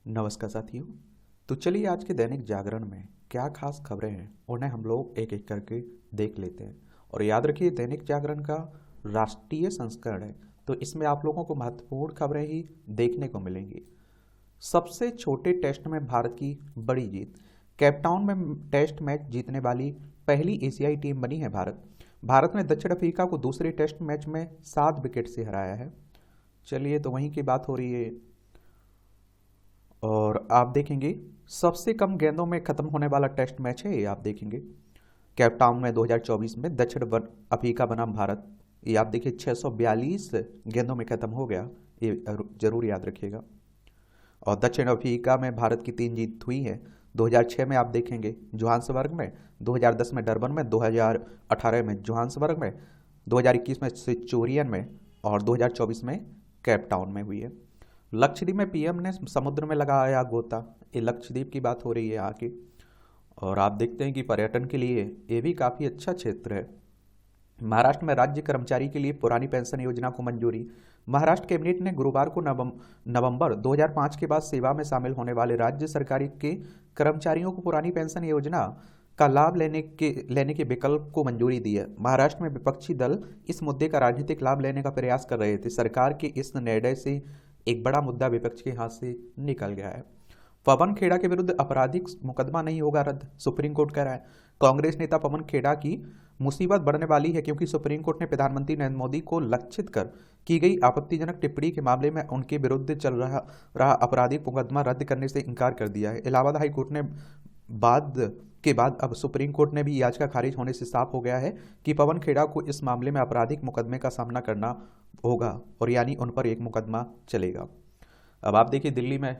नमस्कार साथियों। तो चलिए आज के दैनिक जागरण में क्या खास खबरें हैं उन्हें हम लोग एक एक करके देख लेते हैं। और याद रखिए दैनिक जागरण का राष्ट्रीय संस्करण है, तो इसमें आप लोगों को महत्वपूर्ण खबरें ही देखने को मिलेंगी। सबसे छोटे टेस्ट में भारत की बड़ी जीत। केपटाउन में टेस्ट मैच जीतने वाली पहली एशियाई टीम बनी है भारत। भारत ने दक्षिण अफ्रीका को दूसरे टेस्ट मैच में 7 विकेट से हराया है। चलिए तो वहीं की बात हो रही है। और आप देखेंगे सबसे कम गेंदों में खत्म होने वाला टेस्ट मैच है ये, आप देखेंगे केपटाउन में 2024 में अफ्रीका बनाम भारत। ये आप देखिए 642 गेंदों में खत्म हो गया, ये जरूर याद रखिएगा। और दक्षिण अफ्रीका में भारत की 3 जीत हुई है। 2006 में आप देखेंगे जोहान्सबर्ग में, 2010 में डरबन में, 2018 में जोहान्सबर्ग में, 2021 में सिचुरियन में और 2024 में केपटाउन में हुई है। लक्षद्वीप में पीएम ने समुद्र में लगाया गोता, ये लक्षद्वीप की बात हो रही है आगे। और आप देखते हैं कि पर्यटन के लिए ये भी काफ़ी अच्छा क्षेत्र है। महाराष्ट्र में राज्य कर्मचारी के लिए पुरानी पेंशन योजना को मंजूरी। महाराष्ट्र कैबिनेट ने गुरुवार को नवंबर 2005 के बाद सेवा में शामिल होने वाले राज्य सरकारी के कर्मचारियों को पुरानी पेंशन योजना का लाभ लेने के विकल्प को मंजूरी दी है। महाराष्ट्र में विपक्षी दल इस मुद्दे का राजनीतिक लाभ लेने का प्रयास कर रहे थे। सरकार के इस निर्णय से एक बड़ा मुद्दा विपक्ष के हाथ से निकल गया है। पवन खेड़ा के विरुद्ध आपराधिक मुकदमा नहीं होगा रद्द, सुप्रीम कोर्ट कह रहा है। कांग्रेस नेता पवन खेड़ा की मुसीबत बढ़ने वाली है क्योंकि सुप्रीम कोर्ट ने प्रधानमंत्री नरेंद्र मोदी को लक्षित कर की गई आपत्तिजनक टिप्पणी के मामले में उनके विरुद्ध चल रहा आपराधिक मुकदमा रद्द करने से इनकार कर दिया है। इलाहाबाद हाई कोर्ट ने बाद अब सुप्रीम कोर्ट ने भी याचिका खारिज होने से साफ हो गया है कि पवन खेड़ा को इस मामले में आपराधिक मुकदमे का सामना करना होगा और यानी उन पर एक मुकदमा चलेगा। अब आप देखिए दिल्ली में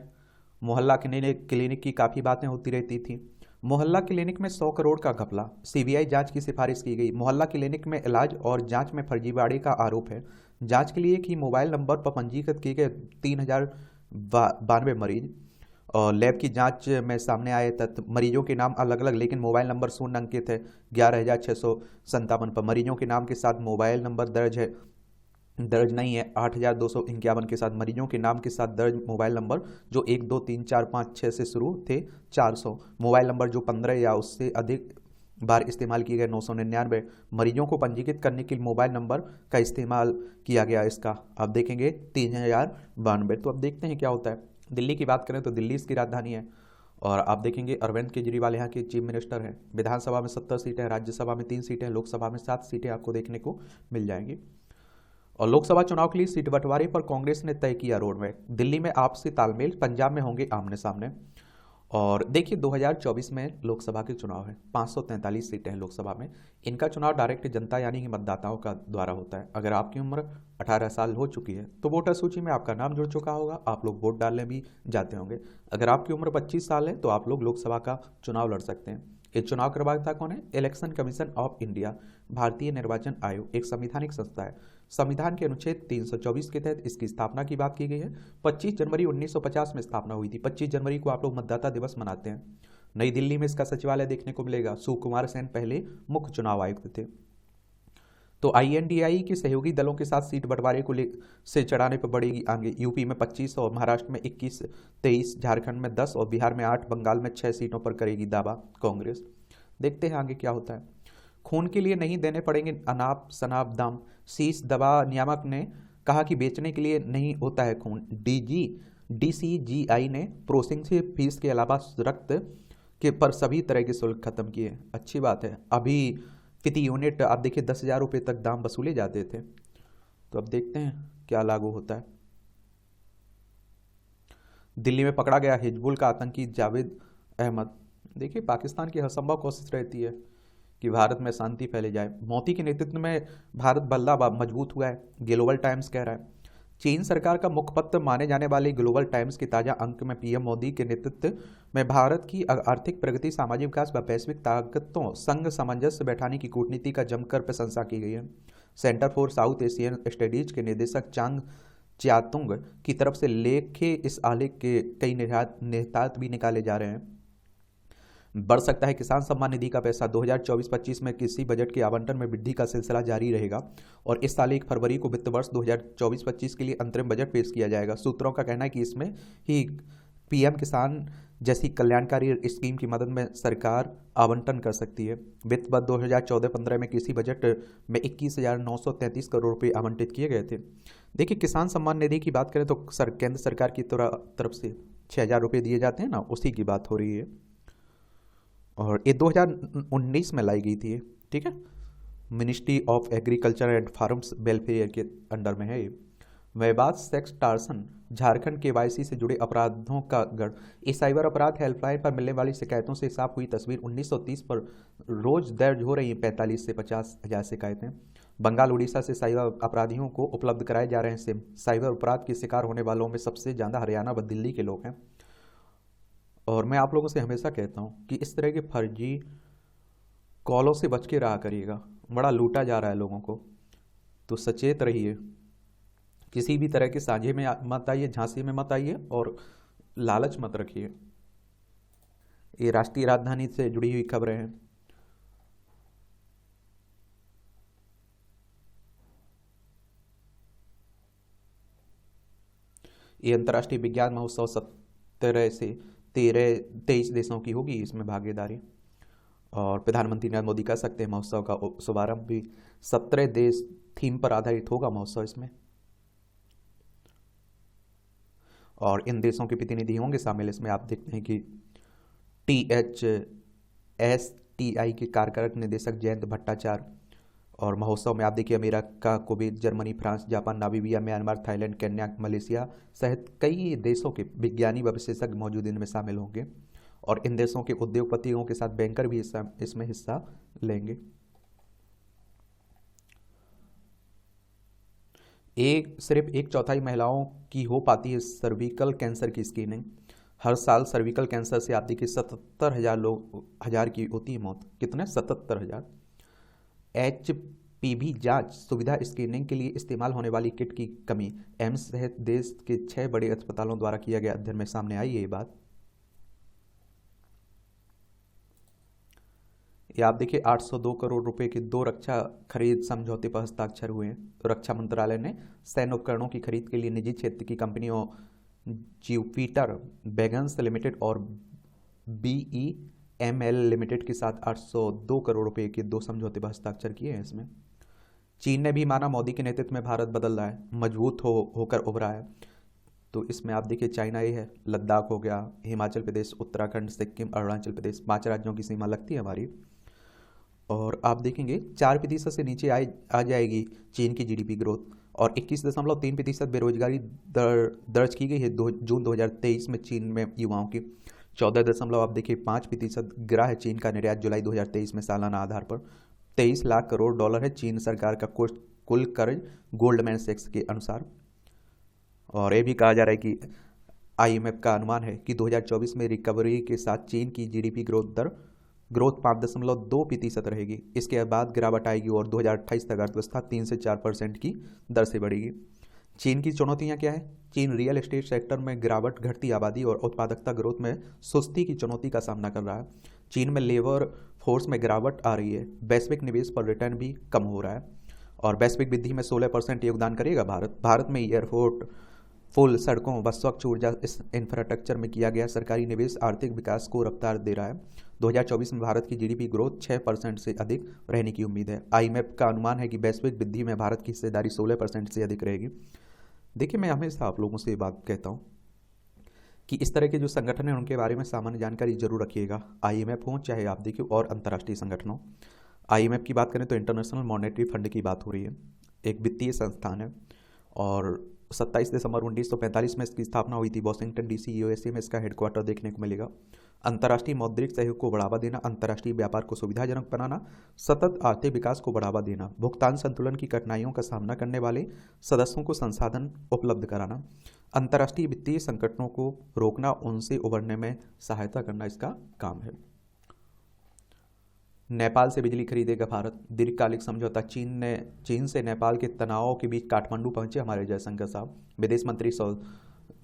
मोहल्ला क्लिनिक की काफ़ी बातें होती रहती थी। मोहल्ला क्लिनिक में 100 करोड़ का घपला, सीबीआई जांच की सिफारिश की गई। मोहल्ला क्लिनिक में इलाज और जांच में फर्जीवाड़े का आरोप है। जांच के लिए कि मोबाइल नंबर पर पंजीकृत किए गए 3092 मरीज और लैब की जांच में सामने आए तथ्य, मरीजों के नाम अलग अलग लेकिन मोबाइल नंबर शून्य अंकित है। 11,657 पर मरीजों के नाम के साथ मोबाइल नंबर दर्ज नहीं है। 8,251 के साथ मरीजों के नाम के साथ दर्ज मोबाइल नंबर जो 1 2 3 4 5 6 से शुरू थे 400। मोबाइल नंबर जो 15 या उससे अधिक बार इस्तेमाल किए गए 999। मरीजों को पंजीकृत करने के लिए मोबाइल नंबर का इस्तेमाल किया गया, इसका आप देखेंगे 3,092। तो अब देखते हैं क्या होता है। दिल्ली की बात करें तो दिल्ली इसकी राजधानी है और आप देखेंगे अरविंद केजरीवाल यहाँ के चीफ मिनिस्टर हैं। विधानसभा में 70 सीटें हैं, राज्यसभा में 3 सीटें हैं, लोकसभा में 7 सीटें आपको देखने को मिल जाएंगी। और लोकसभा चुनाव के लिए सीट बंटवारे पर कांग्रेस ने तय किया रोडमैप। दिल्ली में आपसी तालमेल, पंजाब में होंगे आमने सामने। और देखिए 2024 में लोकसभा के चुनाव है, 543 सीटें हैं लोकसभा में। इनका चुनाव डायरेक्ट जनता यानी कि मतदाताओं का द्वारा होता है। अगर आपकी उम्र 18 साल हो चुकी है तो वोटर सूची में आपका नाम जुड़ चुका होगा, आप लोग वोट डालने भी जाते होंगे। अगर आपकी उम्र 25 साल है तो आप लोग लोकसभा का चुनाव लड़ सकते हैं। ये चुनाव करवाता कौन है? इलेक्शन कमीशन ऑफ इंडिया, भारतीय निर्वाचन आयोग, एक संवैधानिक संस्था है। संविधान के अनुच्छेद 324 के तहत इसकी स्थापना की बात की गई है। 25 जनवरी 1950 में स्थापना हुई थी। 25 जनवरी को आप लोग मतदाता दिवस मनाते हैं। नई दिल्ली में इसका सचिवालय देखने को मिलेगा। सुकुमार सेन पहले मुख्य चुनाव आयुक्त थे। तो आईएनडीआई के सहयोगी दलों के साथ सीट बंटवारे को से चढ़ाने पर बढ़ेगी आगे। यूपी में 25 और महाराष्ट्र में 21, 23, झारखंड में 10 और बिहार में 8, बंगाल में 6 सीटों पर करेगी दावा कांग्रेस। देखते हैं आगे क्या होता है। खून के लिए नहीं देने पड़ेंगे अनाप शनाप दाम, शीर्ष दवा नियामक ने कहा कि बेचने के लिए नहीं होता है खून। डीसीजीआई ने प्रोसेसिंग फीस के अलावा रक्त के पर सभी तरह के शुल्क खत्म किए। अच्छी बात है। अभी प्रति यूनिट आप देखिए 10,000 रुपये तक दाम वसूले जाते थे। तो अब देखते हैं क्या लागू होता है। दिल्ली में पकड़ा गया हिजबुल का आतंकी जावेद अहमद। देखिए पाकिस्तान की हरसंभव कोशिश रहती है कि भारत में शांति फैले जाए। मोदी के नेतृत्व में भारत बल्ला मजबूत हुआ है, ग्लोबल टाइम्स कह रहा है। चीन सरकार का मुखपत्र माने जाने वाले ग्लोबल टाइम्स के ताजा अंक में पीएम मोदी के नेतृत्व में भारत की आर्थिक प्रगति, सामाजिक विकास व वैश्विक ताकतों संग सामंजस्य बैठाने की कूटनीति का जमकर प्रशंसा की गई है। Centre for south Asian studies के निदेशक चांग चियातुंग की तरफ से लेखे इस आलेख के कई निहितार्थ भी निकाले जा रहे हैं। बढ़ सकता है किसान सम्मान निधि का पैसा। 2024-25 में कृषि बजट के आवंटन में वृद्धि का सिलसिला जारी रहेगा और इस साल 1 फरवरी को वित्त वर्ष 2024-25 के लिए अंतरिम बजट पेश किया जाएगा। सूत्रों का कहना है कि इसमें ही पीएम किसान जैसी कल्याणकारी स्कीम की मदद में सरकार आवंटन कर सकती है। वित्त वर्ष 2014-15 में कृषि बजट में 21,933 करोड़ रुपए आवंटित किए गए थे। देखिए, किसान सम्मान निधि की बात करें तो केंद्र सरकार की तरफ से 6,000 रुपये दिए जाते हैं ना, उसी की बात हो रही है। और ये 2019 में लाई गई थी ये, ठीक है। Ministry of agriculture and farms welfare के अंडर में है ये। विवाद सेक्स टार्सन, झारखंड केवाईसी से जुड़े अपराधों का गढ़। इस साइबर अपराध हेल्पलाइन पर मिलने वाली शिकायतों से साफ हुई तस्वीर। 1930 पर रोज दर्ज हो रही 45 से 50 हजार शिकायतें। बंगाल उड़ीसा से साइबर अपराधियों को उपलब्ध कराए जा रहे हैं सिम। साइबर अपराध के शिकार होने वालों में सबसे ज़्यादा हरियाणा व दिल्ली के लोग हैं। और मैं आप लोगों से हमेशा कहता हूँ कि इस तरह के फर्जी कॉलों से बच के रहा करिएगा। बड़ा लूटा जा रहा है लोगों को, तो सचेत रहिए। किसी भी तरह के साझे में मत आइए, झांसे में मत आइए और लालच मत रखिए। ये राष्ट्रीय राजधानी से जुड़ी हुई खबरें हैं। ये अंतर्राष्ट्रीय विज्ञान महोत्सव 17 से 23 देशों की होगी इसमें भागीदारी। और प्रधानमंत्री नरेंद्र मोदी कह सकते हैं महोत्सव का शुभारंभ भी 17 देश थीम पर आधारित होगा महोत्सव इसमें। और इन देशों के प्रतिनिधि होंगे शामिल इसमें। आप देखते हैं कि THSTI के कार्यक्रम निदेशक जयंत भट्टाचार्य। और महोत्सव में आप देखिए America, Kuwait, Germany, France, Japan, Namibia, Myanmar, Thailand, Kenya, Malaysia सहित कई देशों के विज्ञानी व विशेषज्ञ मौजूद इनमें शामिल होंगे। और इन देशों के उद्योगपतियों के साथ बैंकर भी इसमें हिस्सा लेंगे। सिर्फ 1/4 महिलाओं की हो पाती है सर्विकल कैंसर की स्क्रीनिंग। हर साल सर्विकल कैंसर से आप देखिए 77,000 की होती है मौत। कितने? 77,000। HPV जांच सुविधा स्क्रीनिंग के लिए इस्तेमाल होने वाली किट की कमी। एम्स सहित देश के 6 बड़े अस्पतालों द्वारा किया गया अध्ययन में सामने आई ये बात। ये आप देखिए 802 करोड़ रुपए के 2 रक्षा खरीद समझौते पर हस्ताक्षर हुए हैं। तो रक्षा मंत्रालय ने सैन्य उपकरणों की खरीद के लिए निजी क्षेत्र की कंपनियों ज्यूपिटर बैगन्स लिमिटेड और BEML लिमिटेड के साथ 802 करोड़ रुपए के 2 समझौते पर हस्ताक्षर किए हैं इसमें। चीन ने भी माना मोदी के नेतृत्व में भारत बदल रहा है, मजबूत होकर उभरा है। तो इसमें आप देखिए चाइना ये है, लद्दाख हो गया, हिमाचल प्रदेश, उत्तराखंड, सिक्किम, अरुणाचल प्रदेश, 5 राज्यों की सीमा लगती है हमारी। और आप देखेंगे 4% से नीचे आ जाएगी चीन की GDP ग्रोथ। और 21.3% बेरोजगारी दर्ज की गई है जून 2023 में चीन में युवाओं की। 14 आप देखिए 5% गिरा है चीन का निर्यात जुलाई 2023 में सालाना आधार पर। 23 लाख करोड़ डॉलर है चीन सरकार का कुल कर्ज गोल्डमैन सैक्स के अनुसार। और ये भी कहा जा रहा है कि IMF का अनुमान है कि 2024 में रिकवरी के साथ चीन की GDP ग्रोथ 5.2% रहेगी। इसके बाद गिरावट आएगी और 2028 तक अर्थव्यवस्था 3 से 4% की दर से बढ़ेगी। चीन की चुनौतियां क्या है? चीन रियल एस्टेट सेक्टर में गिरावट, घटती आबादी और उत्पादकता ग्रोथ में सुस्ती की चुनौती का सामना कर रहा है। चीन में लेबर फोर्स में गिरावट आ रही है। वैश्विक निवेश पर रिटर्न भी कम हो रहा है। और वैश्विक वृद्धि में 16% योगदान करेगा भारत में एयरपोर्ट, पुल, सड़कों व स्वच्छ ऊर्जा इस इंफ्रास्ट्रक्चर में किया गया सरकारी निवेश आर्थिक विकास को रफ्तार दे रहा है। 2024 में भारत की GDP ग्रोथ 6% से अधिक रहने की उम्मीद है। IMF का अनुमान है कि वैश्विक वृद्धि में भारत की हिस्सेदारी 16% से अधिक रहेगी। देखिए, मैं हमेशा आप लोगों से ये बात कहता हूँ कि इस तरह के जो संगठन हैं उनके बारे में सामान्य जानकारी जरूर रखिएगा। IMF हो चाहे आप देखिए और अंतर्राष्ट्रीय संगठन हो। IMF की बात करें तो इंटरनेशनल मॉनेटरी फंड की बात हो रही है, एक वित्तीय संस्थान है। और 27 दिसंबर 1945 में इसकी स्थापना हुई थी। वॉशिंगटन DC USA में इसका हेडक्वार्टर देखने को मिलेगा। अंतर्राष्ट्रीय मौद्रिक सहयोग को बढ़ावा देना, अंतर्राष्ट्रीय व्यापार को सुविधाजनक बनाना, सतत आर्थिक विकास को बढ़ावा देना, भुगतान संतुलन की कठिनाइयों का सामना करने वाले सदस्यों को संसाधन उपलब्ध कराना, अंतर्राष्ट्रीय वित्तीय संकटों को रोकना, उनसे उबरने में सहायता करना इसका काम है। नेपाल से बिजली खरीदेगा भारत, दीर्घकालिक समझौता। चीन से नेपाल के तनावों के बीच काठमांडू पहुंचे हमारे जयशंकर साहब। विदेश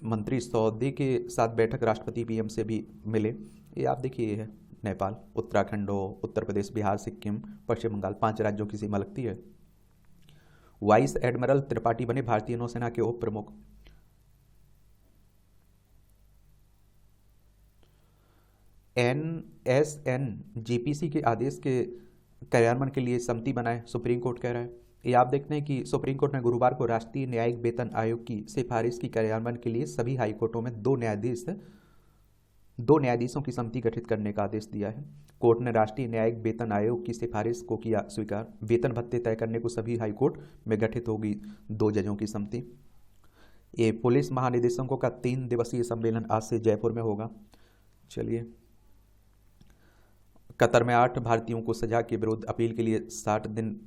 मंत्री सऊदी के साथ बैठक, राष्ट्रपति PM से भी मिले। ये आप देखिए ये है नेपाल, उत्तराखंड हो, उत्तर प्रदेश, बिहार, सिक्किम, पश्चिम बंगाल, 5 राज्यों की सीमा लगती है। वाइस एडमिरल त्रिपाठी बने भारतीय नौसेना के उप प्रमुख। NSNGPC के आदेश के कार्यान्वयन के लिए समिति बनाए, सुप्रीम कोर्ट कह रहा है। ये आप देखते हैं कि सुप्रीम कोर्ट ने गुरुवार को राष्ट्रीय न्यायिक वेतन आयोग की सिफारिश की कार्यान्वयन के लिए सभी हाई कोर्टों में दो न्यायाधीशों की समिति गठित करने का आदेश दिया है। कोर्ट ने राष्ट्रीय न्यायिक वेतन आयोग की सिफारिश को किया स्वीकार। वेतन भत्ते तय करने को सभी हाई कोर्ट में गठित होगी 2 जजों की समिति। ये पुलिस महानिदेशकों का 3 दिवसीय सम्मेलन आज से जयपुर में होगा। चलिए, कतर में 8 भारतीयों को सजा के विरुद्ध अपील के लिए 60 दिन।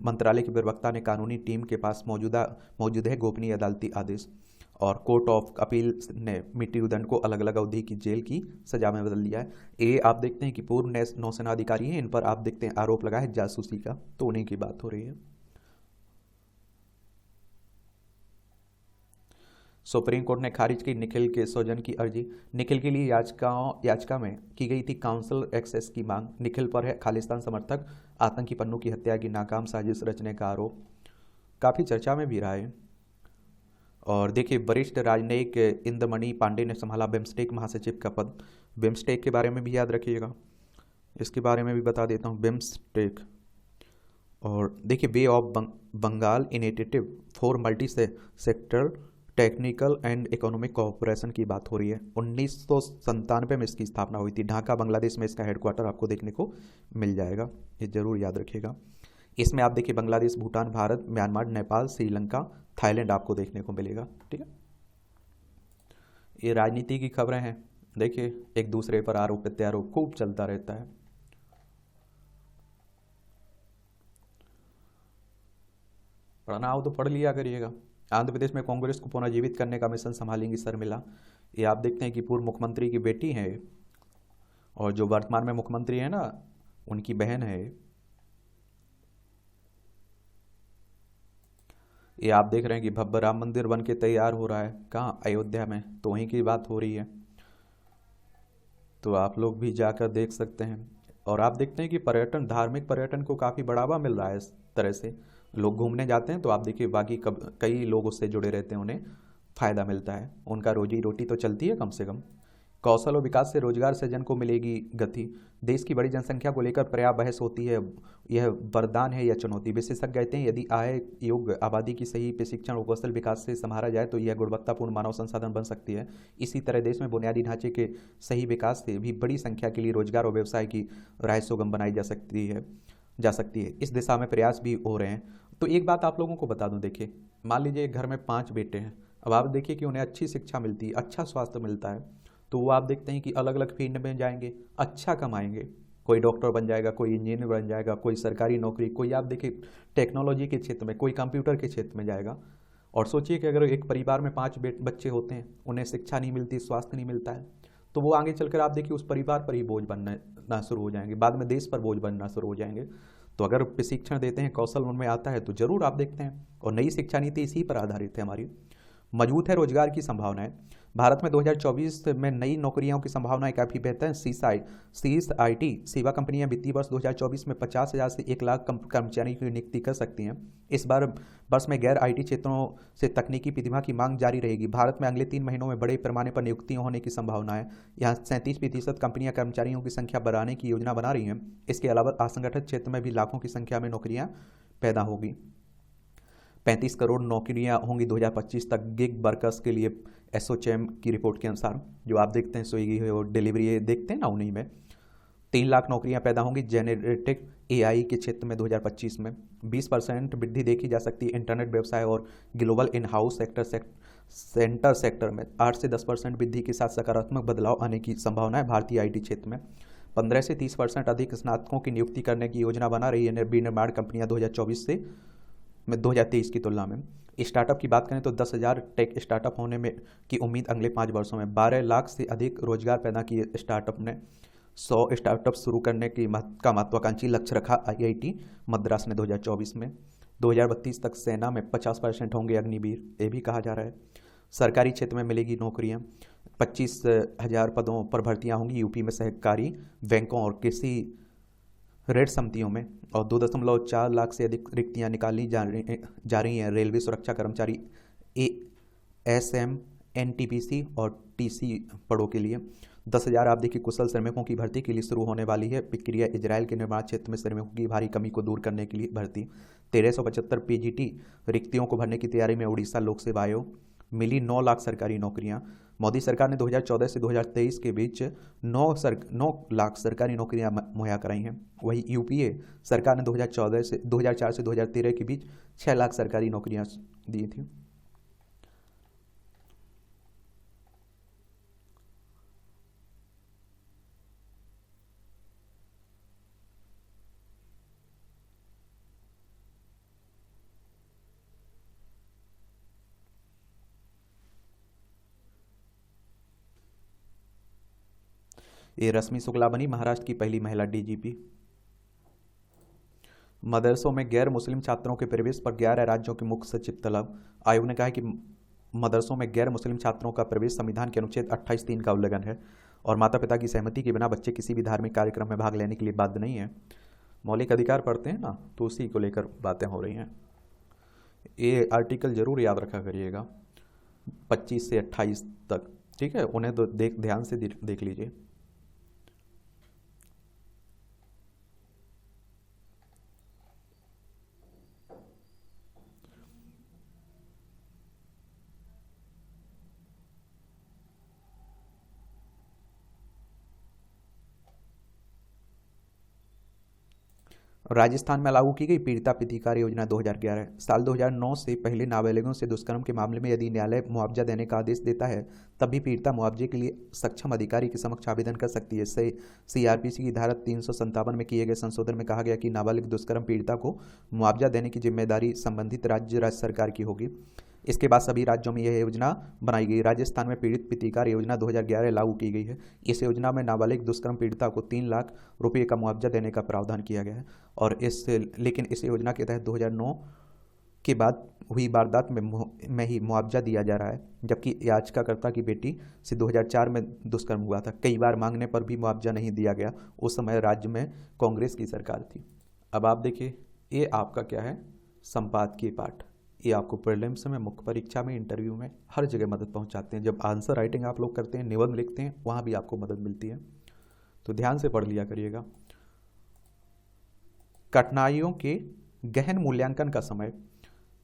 मंत्रालय के प्रवक्ता ने कानूनी टीम के पास मौजूद है गोपनीय अदालती आदेश। और कोर्ट ऑफ अपील ने मृत्युदंड को अलग अलग अवधि की जेल की सजा में बदल दिया है। ये आप देखते हैं कि पूर्व नौसेना अधिकारी हैं, इन पर आप देखते हैं आरोप लगा है जासूसी का, तो उन्हीं की बात हो रही है। सुप्रीम कोर्ट ने खारिज की निखिल के स्वजन की अर्जी। निखिल के लिए याचिका में की गई थी काउंसिल एक्सेस की मांग। निखिल पर है खालिस्तान समर्थक आतंकी पन्नू की हत्या की नाकाम साजिश रचने का आरोप। काफ़ी चर्चा में भी रहा है। और देखिए, वरिष्ठ राजनयिक इंद्रमणि पांडे ने संभाला बिम्स्टेक महासचिव का पद। बिम्स्टेक के बारे में भी याद रखिएगा, इसके बारे में भी बता देता हूँ। बिम्स्टेक, और देखिए bay of Bengal initiative for multi sector technical and economic cooperation की बात हो रही है। 1997 में इसकी स्थापना हुई थी। ढाका बांग्लादेश में इसका हेडक्वार्टर आपको देखने को मिल जाएगा, ये जरूर याद रखिएगा। इसमें आप देखिए बांग्लादेश, भूटान, भारत, म्यांमार, नेपाल, श्रीलंका, थाईलैंड आपको देखने को मिलेगा। ठीक है, ये राजनीति की खबरें हैं। देखिए, एक दूसरे पर आरोप प्रत्यारोप खूब चलता रहता है। पढ़ना हो तो पढ़ लिया करिएगा। आंध्र प्रदेश में कांग्रेस को पुनर्जीवित करने का मिशन संभालेंगी शर्मिला। ये आप देखते हैं कि पूर्व मुख्यमंत्री की बेटी है, और जो वर्तमान में मुख्यमंत्री है ना, उनकी बहन है। ये आप देख रहे हैं कि भव्य राम मंदिर बन के तैयार हो रहा है। कहाँ? अयोध्या में। तो वहीं की बात हो रही है, तो आप लोग भी जाकर देख सकते हैं। और आप देखते हैं कि पर्यटन, धार्मिक पर्यटन को काफ़ी बढ़ावा मिल रहा है। इस तरह से लोग घूमने जाते हैं, तो आप देखिए बाकी कई लोग उससे जुड़े रहते हैं, उन्हें फ़ायदा मिलता है, उनका रोजी रोटी तो चलती है कम से कम। कौशल और विकास से रोजगार सृजन को मिलेगी गति। देश की बड़ी जनसंख्या को लेकर पर्याप्त बहस होती है, यह वरदान है या चुनौती। विशेषज्ञ कहते हैं यदि आय योग्य आबादी की सही प्रशिक्षण और कौशल विकास से संभाला जाए तो यह गुणवत्तापूर्ण मानव संसाधन बन सकती है। इसी तरह देश में बुनियादी ढांचे के सही विकास से भी बड़ी संख्या के लिए रोजगार और व्यवसाय की राह सुगम बनाई जा सकती है। इस दिशा में प्रयास भी हो रहे हैं। तो एक बात आप लोगों को बता दूं, देखिए मान लीजिए घर में 5 बेटे हैं। अब आप देखिए कि उन्हें अच्छी शिक्षा मिलती है, अच्छा स्वास्थ्य मिलता है, तो वो आप देखते हैं कि अलग अलग फील्ड में जाएंगे, अच्छा कमाएंगे। कोई डॉक्टर बन जाएगा, कोई इंजीनियर बन जाएगा, कोई सरकारी नौकरी, कोई आप देखिए टेक्नोलॉजी के क्षेत्र में, कोई कंप्यूटर के क्षेत्र में जाएगा। और सोचिए कि अगर एक परिवार में 5 बच्चे होते हैं, उन्हें शिक्षा नहीं मिलती, स्वास्थ्य नहीं मिलता है, तो वो आगे चलकर आप देखिए उस परिवार पर ही बोझ बनना शुरू हो जाएंगे, बाद में देश पर बोझ बनना शुरू हो जाएंगे। तो अगर प्रशिक्षण देते हैं, कौशल उनमें आता है, तो जरूर आप देखते हैं। और नई शिक्षा नीति इसी पर आधारित है हमारी। मजबूत है रोजगार की संभावनाएं। भारत में 2024 में नई नौकरियों की संभावनाएं काफ़ी बेहतर हैं। शीर्ष आईटी सेवा कंपनियां वित्तीय वर्ष 2024 में 50,000 से 1 लाख कर्मचारियों की नियुक्ति कर सकती हैं। इस बार वर्ष में गैर आईटी क्षेत्रों से तकनीकी प्रतिभा की मांग जारी रहेगी। भारत में अगले 3 महीनों में बड़े पैमाने पर नियुक्तियां होने की संभावना है। यहाँ 37% कंपनियां कर्मचारियों की संख्या बढ़ाने की योजना बना रही हैं। इसके अलावा असंगठित क्षेत्र में भी लाखों की संख्या में नौकरियां पैदा होगी। 35 करोड़ नौकरियां होंगी 2025 तक गिग वर्कर्स के लिए, एसोचैम की रिपोर्ट के अनुसार। जो आप देखते हैं स्विगी और डिलीवरी देखते हैं ना, उन्हीं में 3 लाख नौकरियां पैदा होंगी जेनेरेटिव एआई के क्षेत्र में 2025 में। 20% वृद्धि देखी जा सकती है इंटरनेट व्यवसाय और ग्लोबल इन हाउस सेक्टर में। 8 से 10% वृद्धि के साथ सकारात्मक बदलाव आने की संभावना है भारतीय आईटी क्षेत्र में। 15 से 30% अधिक स्नातकों की नियुक्ति करने की योजना बना रही है विनिर्माण कंपनियां 2024 से 2023 की तुलना में। स्टार्टअप की बात करें तो 10,000 टेक स्टार्टअप होने में की उम्मीद अगले 5 वर्षों में। 12 लाख से अधिक रोजगार पैदा किए स्टार्टअप ने। 100 स्टार्टअप शुरू करने की महत्वाकांक्षी लक्ष्य रखा आईआईटी मद्रास ने 2024 में। 2032 तक सेना में 50% होंगे अग्निवीर, ये भी कहा जा रहा है। सरकारी क्षेत्र में मिलेगी नौकरियां। 25,000 पदों पर भर्तियां होंगी यूपी में सहकारी बैंकों और कृषि ऋण समितियों में। और 2.4 लाख से अधिक रिक्तियां निकाली जा रही हैं रेलवे सुरक्षा कर्मचारी ASM एनटीपीसी और टीसी पड़ों के लिए। 10,000 आप देखिए कुशल श्रमिकों की भर्ती के लिए शुरू होने वाली है प्रक्रिया। इजराइल के निर्माण क्षेत्र में श्रमिकों की भारी कमी को दूर करने के लिए भर्ती। 1375 पीजीटी रिक्तियों को भरने की तैयारी में उड़ीसा लोक सेवा आयोग। मिली 9 लाख सरकारी नौकरियां। मोदी सरकार ने 2014 से 2023 के बीच 9 लाख सरकारी नौकरियां मुहैया कराई हैं। वही यूपीए सरकार ने 2004 से 2013 के बीच 6 लाख सरकारी नौकरियां दी थी। ये रश्मि शुक्ला बनी महाराष्ट्र की पहली महिला डीजीपी। मदरसों में गैर मुस्लिम छात्रों के प्रवेश पर 11 राज्यों के मुख्य सचिव तलब। आयोग ने कहा है कि मदरसों में गैर मुस्लिम छात्रों का प्रवेश संविधान के अनुच्छेद 28(3) का उल्लंघन है और माता पिता की सहमति के बिना बच्चे किसी भी धार्मिक कार्यक्रम में भाग लेने के लिए बाध्य नहीं है। मौलिक अधिकार पढ़ते हैं ना, तो उसी को लेकर बातें हो रही हैं। ये आर्टिकल जरूर याद रखा करिएगा 25 से 28 तक, ठीक है, उन्हें तो ध्यान से देख लीजिए। राजस्थान में लागू की गई पीड़िता प्रतिकार योजना 2011। साल 2009 से पहले नाबालिगों से दुष्कर्म के मामले में यदि न्यायालय मुआवजा देने का आदेश देता है तब भी पीड़िता मुआवजे के लिए सक्षम अधिकारी के समक्ष आवेदन कर सकती है। इससे सीआरपीसी की धारा 357 में किए गए संशोधन में कहा गया कि नाबालिग दुष्कर्म पीड़िता को मुआवजा देने की जिम्मेदारी संबंधित राज्य सरकार की होगी। इसके बाद सभी राज्यों में यह योजना बनाई गई। राजस्थान में पीड़ित प्रतिकार योजना 2011 लागू की गई है। इस योजना में नाबालिग दुष्कर्म पीड़िता को 3 लाख रुपये का मुआवजा देने का प्रावधान किया गया है और लेकिन इस योजना के तहत 2009 के बाद हुई वारदात में ही मुआवजा दिया जा रहा है, जबकि याचिकाकर्ता की बेटी से 2004 में दुष्कर्म हुआ था। कई बार मांगने पर भी मुआवजा नहीं दिया गया। उस समय राज्य में कांग्रेस की सरकार थी। अब आप देखिए, ये आपका क्या है, संपादकीय पाठ। ये आपको प्रीलिम्स में, मुख्य परीक्षा में, इंटरव्यू में हर जगह मदद पहुंचाते हैं। जब आंसर राइटिंग आप लोग करते हैं, निबंध लिखते हैं, वहाँ भी आपको मदद मिलती है, तो ध्यान से पढ़ लिया करिएगा। कठिनाइयों के गहन मूल्यांकन का समय।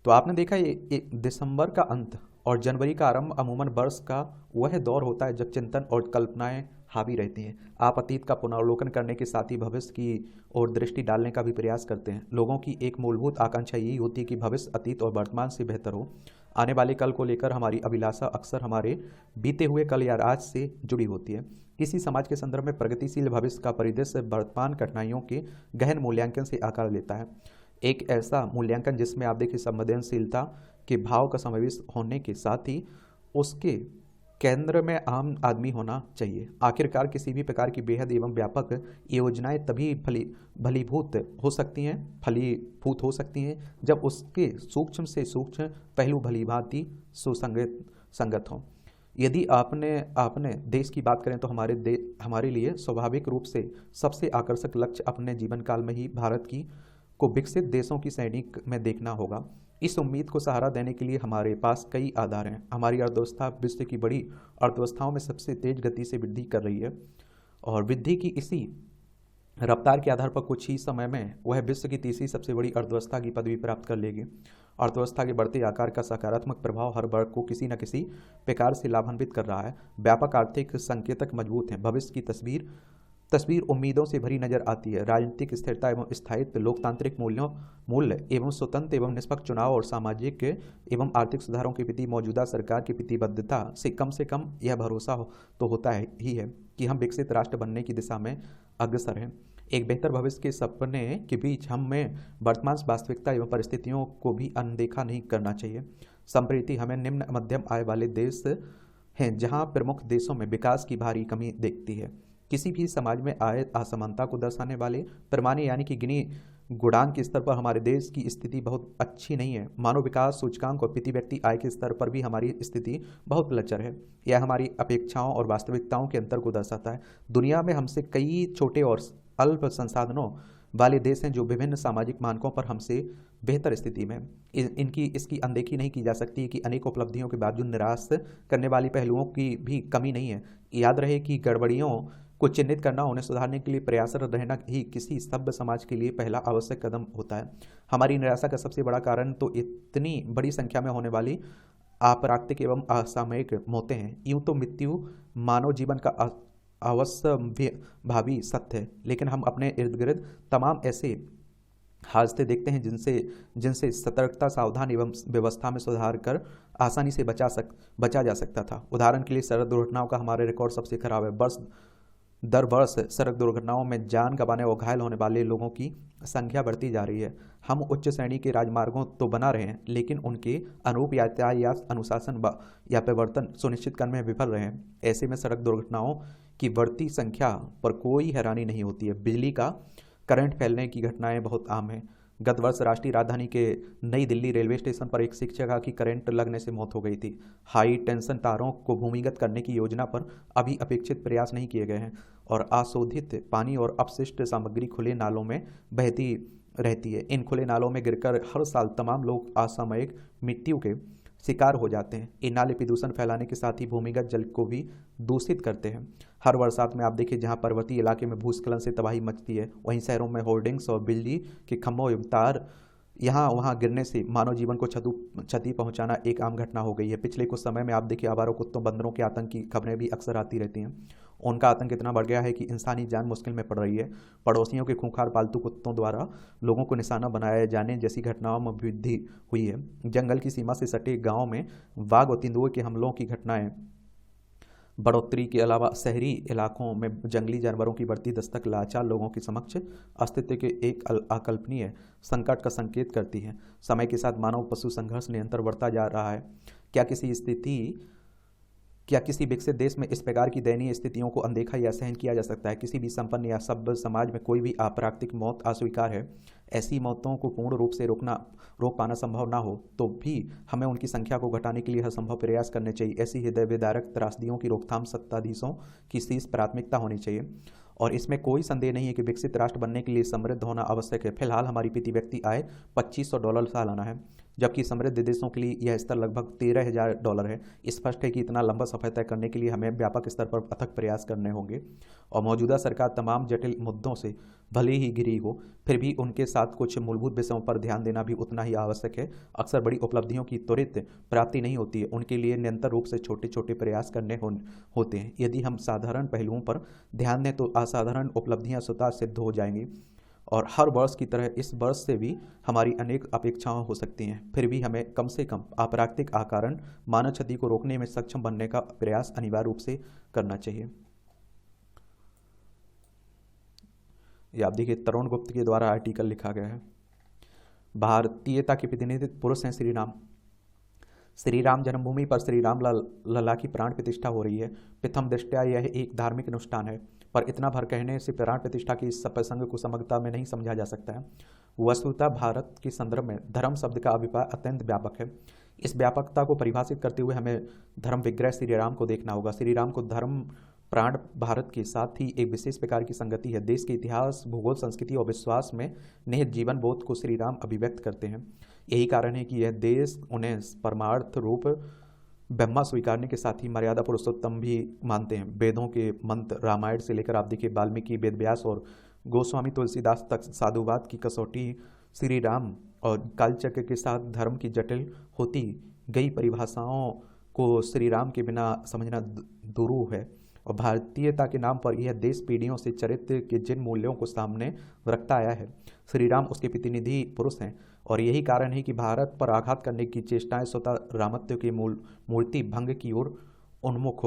तो आपने देखा ये दिसंबर का अंत और जनवरी का आरंभ अमूमन वर्ष का वह दौर होता है जब चिंतन और कल्पनाएं हावी रहती हैं। आप अतीत का पुनर्वलोकन करने के साथ ही भविष्य की ओर दृष्टि डालने का भी प्रयास करते हैं। लोगों की एक मूलभूत आकांक्षा यही होती है कि भविष्य अतीत और वर्तमान से बेहतर हो। आने वाले कल को लेकर हमारी अभिलाषा अक्सर हमारे बीते हुए कल या आज से जुड़ी होती है। किसी समाज के संदर्भ में प्रगतिशील भविष्य का परिदृश्य वर्तमान कठिनाइयों के गहन मूल्यांकन से आकार लेता है। एक ऐसा मूल्यांकन जिसमें आप देखिए संवेदनशीलता के भाव का समावेश होने के साथ ही उसके केंद्र में आम आदमी होना चाहिए। आखिरकार किसी भी प्रकार की बेहद एवं व्यापक योजनाएं तभी फलीभूत हो सकती हैं जब उसके सूक्ष्म से सूक्ष्म पहलू भलीभांति सुसंगत हों। यदि आपने देश की बात करें तो हमारे लिए स्वाभाविक रूप से सबसे आकर्षक लक्ष्य अपने जीवन काल में ही भारत को विकसित देशों की श्रेणी में देखना होगा। इस उम्मीद को सहारा देने के लिए हमारे पास कई आधार हैं। हमारी अर्थव्यवस्था विश्व की बड़ी अर्थव्यवस्थाओं में सबसे तेज गति से वृद्धि कर रही है और वृद्धि की इसी रफ्तार के आधार पर कुछ ही समय में वह विश्व की तीसरी सबसे बड़ी अर्थव्यवस्था की पदवी प्राप्त कर लेगी। अर्थव्यवस्था के बढ़ते आकार का सकारात्मक प्रभाव हर वर्ग को किसी न किसी प्रकार से लाभान्वित कर रहा है। व्यापक आर्थिक संकेतक मजबूत हैं। भविष्य की तस्वीर उम्मीदों से भरी नजर आती है। राजनीतिक स्थिरता एवं स्थायित्व, लोकतांत्रिक मूल्य एवं स्वतंत्र एवं निष्पक्ष चुनाव और सामाजिक एवं आर्थिक सुधारों के प्रति मौजूदा सरकार की प्रतिबद्धता से कम यह भरोसा तो होता ही है कि हम विकसित राष्ट्र बनने की दिशा में अग्रसर हैं। एक बेहतर भविष्य के सपने के बीच हमें वर्तमान वास्तविकता एवं परिस्थितियों को भी अनदेखा नहीं करना चाहिए। संप्रति हमें निम्न मध्यम आय वाले देश हैं जहां प्रमुख देशों में विकास की भारी कमी दिखती है। किसी भी समाज में आय असमानता को दर्शाने वाले पैमाने यानी कि गिनी गुणांक के स्तर पर हमारे देश की स्थिति बहुत अच्छी नहीं है। मानव विकास सूचकांक और प्रति व्यक्ति आय के स्तर पर भी हमारी स्थिति बहुत लचर है। यह हमारी अपेक्षाओं और वास्तविकताओं के अंतर को दर्शाता है। दुनिया में हमसे कई छोटे और अल्प संसाधनों वाले देश हैं जो विभिन्न सामाजिक मानकों पर हमसे बेहतर स्थिति में हैं। इसकी अनदेखी नहीं की जा सकती कि अनेक उपलब्धियों के बावजूद निराश करने वाली पहलुओं की भी कमी नहीं है। याद रहे कि गड़बड़ियों को चिन्हित करना, उन्हें सुधारने के लिए प्रयासरत रहना ही किसी सभ्य समाज के लिए पहला आवश्यक कदम होता है। हमारी निराशा का सबसे बड़ा कारण तो इतनी बड़ी संख्या में होने वाली अप्राकृतिक एवं असामयिक मौतें हैं। यूं तो मृत्यु मानव जीवन का अवश्य भावी सत्य है, लेकिन हम अपने इर्द गिर्द तमाम ऐसे हादसे देखते हैं जिनसे सतर्कता, सावधान एवं व्यवस्था में सुधार कर आसानी से बचा जा सकता था। उदाहरण के लिए सड़क दुर्घटनाओं का हमारे रिकॉर्ड सबसे खराब है। दर वर्ष सड़क दुर्घटनाओं में जान गंवाने और घायल होने वाले लोगों की संख्या बढ़ती जा रही है। हम उच्च श्रेणी के राजमार्गों तो बना रहे हैं, लेकिन उनके अनुरूप यातायात अनुशासन या प्रवर्तन सुनिश्चित करने में विफल रहे हैं। ऐसे में सड़क दुर्घटनाओं की बढ़ती संख्या पर कोई हैरानी नहीं होती है। बिजली का करंट फैलने की घटनाएं बहुत आम हैं। गत वर्ष राष्ट्रीय राजधानी के नई दिल्ली रेलवे स्टेशन पर एक शिक्षिका की करंट लगने से मौत हो गई थी। हाई टेंशन तारों को भूमिगत करने की योजना पर अभी अपेक्षित प्रयास नहीं किए गए हैं और अशोधित पानी और अपशिष्ट सामग्री खुले नालों में बहती रहती है। इन खुले नालों में गिरकर हर साल तमाम लोग असामयिक मृत्यु के शिकार हो जाते हैं। ये नाले प्रदूषण फैलाने के साथ ही भूमिगत जल को भी दूषित करते हैं। हर बरसात में आप देखिए, जहां पर्वतीय इलाके में भूस्खलन से तबाही मचती है, वहीं शहरों में होर्डिंग्स और बिजली के खंभों एवं तार यहाँ वहाँ गिरने से मानव जीवन को क्षति पहुंचाना एक आम घटना हो गई है। पिछले कुछ समय में आप देखिए, आवारा कुत्तों, बंदरों के आतंक की खबरें भी अक्सर आती रहती हैं। उनका आतंक इतना बढ़ गया है कि इंसानी जान मुश्किल में पड़ रही है। पड़ोसियों के खूंखार पालतू कुत्तों द्वारा लोगों को निशाना बनाया जाने जैसी घटनाओं में वृद्धि हुई है। जंगल की सीमा से सटे गाँव में बाघ और तेंदुए के हमलों की घटनाएं बढ़ोतरी के अलावा शहरी इलाकों में जंगली जानवरों की बढ़ती दस्तक लाचार लोगों के समक्ष अस्तित्व के एक अकल्पनीय संकट का संकेत करती है। समय के साथ मानव पशु संघर्ष निरंतर बढ़ता जा रहा है। क्या किसी विकसित देश में इस प्रकार की दयनीय स्थितियों को अनदेखा या सहन किया जा सकता है? किसी भी संपन्न या सभ्य समाज में कोई भी अप्राकृतिक मौत अस्वीकार है। ऐसी मौतों को पूर्ण रूप से रोक पाना संभव ना हो तो भी हमें उनकी संख्या को घटाने के लिए हर संभव प्रयास करने चाहिए। ऐसी हृदय विदारक त्रासदियों की रोकथाम सत्ताधीशों की शीर्ष प्राथमिकता होनी चाहिए और इसमें कोई संदेह नहीं है कि विकसित राष्ट्र बनने के लिए समृद्ध होना आवश्यक है। फिलहाल हमारी प्रति व्यक्ति आय $2500 सालाना है, जबकि समृद्ध देशों के लिए यह स्तर लगभग $13,000 है। स्पष्ट है कि इतना लंबा सफर तय करने के लिए हमें व्यापक स्तर पर अथक प्रयास करने होंगे और मौजूदा सरकार तमाम जटिल मुद्दों से भले ही घिरी हो, फिर भी उनके साथ कुछ मूलभूत विषयों पर ध्यान देना भी उतना ही आवश्यक है। अक्सर बड़ी उपलब्धियों की त्वरित प्राप्ति नहीं होती है, उनके लिए निरंतर रूप से छोटे छोटे प्रयास करने होते हैं। यदि हम साधारण पहलुओं पर ध्यान दें तो असाधारण उपलब्धियां स्वतः सिद्ध हो जाएंगी और हर वर्ष की तरह इस वर्ष से भी हमारी अनेक अपेक्षाएं हो सकती हैं। फिर भी हमें कम से कम अप्राकृतिक कारण मानव क्षति को रोकने में सक्षम बनने का प्रयास अनिवार्य रूप से करना चाहिए। ये आप देखिए, तरुण गुप्त के द्वारा आर्टिकल लिखा गया है। भारतीयता के प्रतिनिधित्व पुरुष हैं श्री राम। श्री राम जन्मभूमि पर श्री राम लला की प्राण प्रतिष्ठा हो रही है। प्रथम दृष्टया यह एक धार्मिक अनुष्ठान है, पर इतना भर कहने से प्राण प्रतिष्ठा की इस प्रसंग को समग्रता में नहीं समझा जा सकता है। वस्तुतः भारत के संदर्भ में धर्म शब्द का अभिप्राय अत्यंत व्यापक है। इस व्यापकता को परिभाषित करते हुए हमें धर्म विग्रह श्री राम को देखना होगा। श्री राम को धर्म प्राण भारत के साथ ही एक विशेष प्रकार की संगति है। देश के इतिहास, भूगोल, संस्कृति और विश्वास में निहित जीवन बोध को श्री राम अभिव्यक्त करते हैं। यही कारण है कि यह देश उन्हें परमार्थ रूप ब्रह्मा स्वीकारने के साथ ही मर्यादा पुरुषोत्तम भी मानते हैं। वेदों के मंत्र, रामायण से लेकर आप देखिए वाल्मीकि, वेदव्यास और गोस्वामी तुलसीदास तक साधुवाद की कसौटी श्री राम और कालचक्र के साथ धर्म की जटिल होती गई परिभाषाओं को श्री राम के बिना समझना दुरूह है। और भारतीयता के नाम पर यह देश पीढ़ियों से चरित्र के जिन मूल्यों को सामने रखता आया है, श्री राम उसके प्रतिनिधि पुरुष हैं और यही कारण है कि भारत पर आघात करने की चेष्टाएं स्वतः रामत्व की मूर्ति भंग की ओर उन्मुख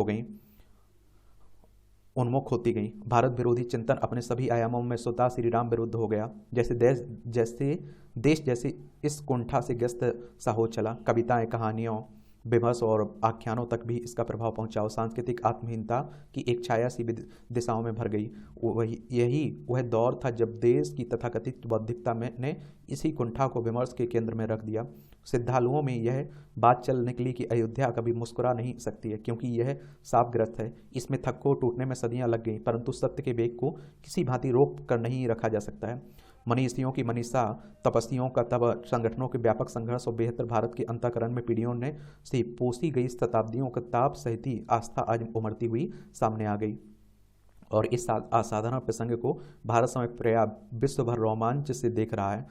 होती गई। भारत विरोधी चिंतन अपने सभी आयामों में स्वतः श्री राम विरुद्ध हो गया। जैसे इस कुंठा से ग्रस्त सा हो चला। कविताएं, कहानियों, विमर्श और आख्यानों तक भी इसका प्रभाव पहुंचा और सांस्कृतिक आत्महीनता की एक छाया सी दिशाओं में भर गई। वह दौर था जब देश की तथाकथित बौद्धिकता ने इसी कुंठा को विमर्श के केंद्र में रख दिया। श्रद्धालुओं में यह बात चल निकली कि अयोध्या कभी मुस्कुरा नहीं सकती है क्योंकि यह शापग्रस्त है। इसमें थक्को टूटने में सदियां लग गई, परंतु सत्य के वेग को किसी भांति रोक कर नहीं रखा जा सकता है। मनीषियों की मनीषा, तपस्वियों का तप, संगठनों के व्यापक संघर्ष और बेहतर भारत के अंतःकरण में पीढ़ियों ने से पोसी गई शताब्दियों का ताप सहित आस्था आज उमड़ती हुई सामने आ गई। और इस असाधारण प्रसंग को भारत समेत प्राय विश्व भर रोमांच से देख रहा है।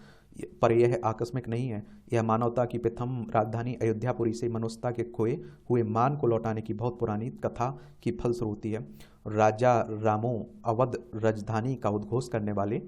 पर यह आकस्मिक नहीं है, यह मानवता की प्रथम राजधानी अयोध्यापुरी से मनुष्यता के खोए हुए मान को लौटाने की बहुत पुरानी कथा की फलश्रुति है। राजा रामो अवध राजधानी का उद्घोष करने वाले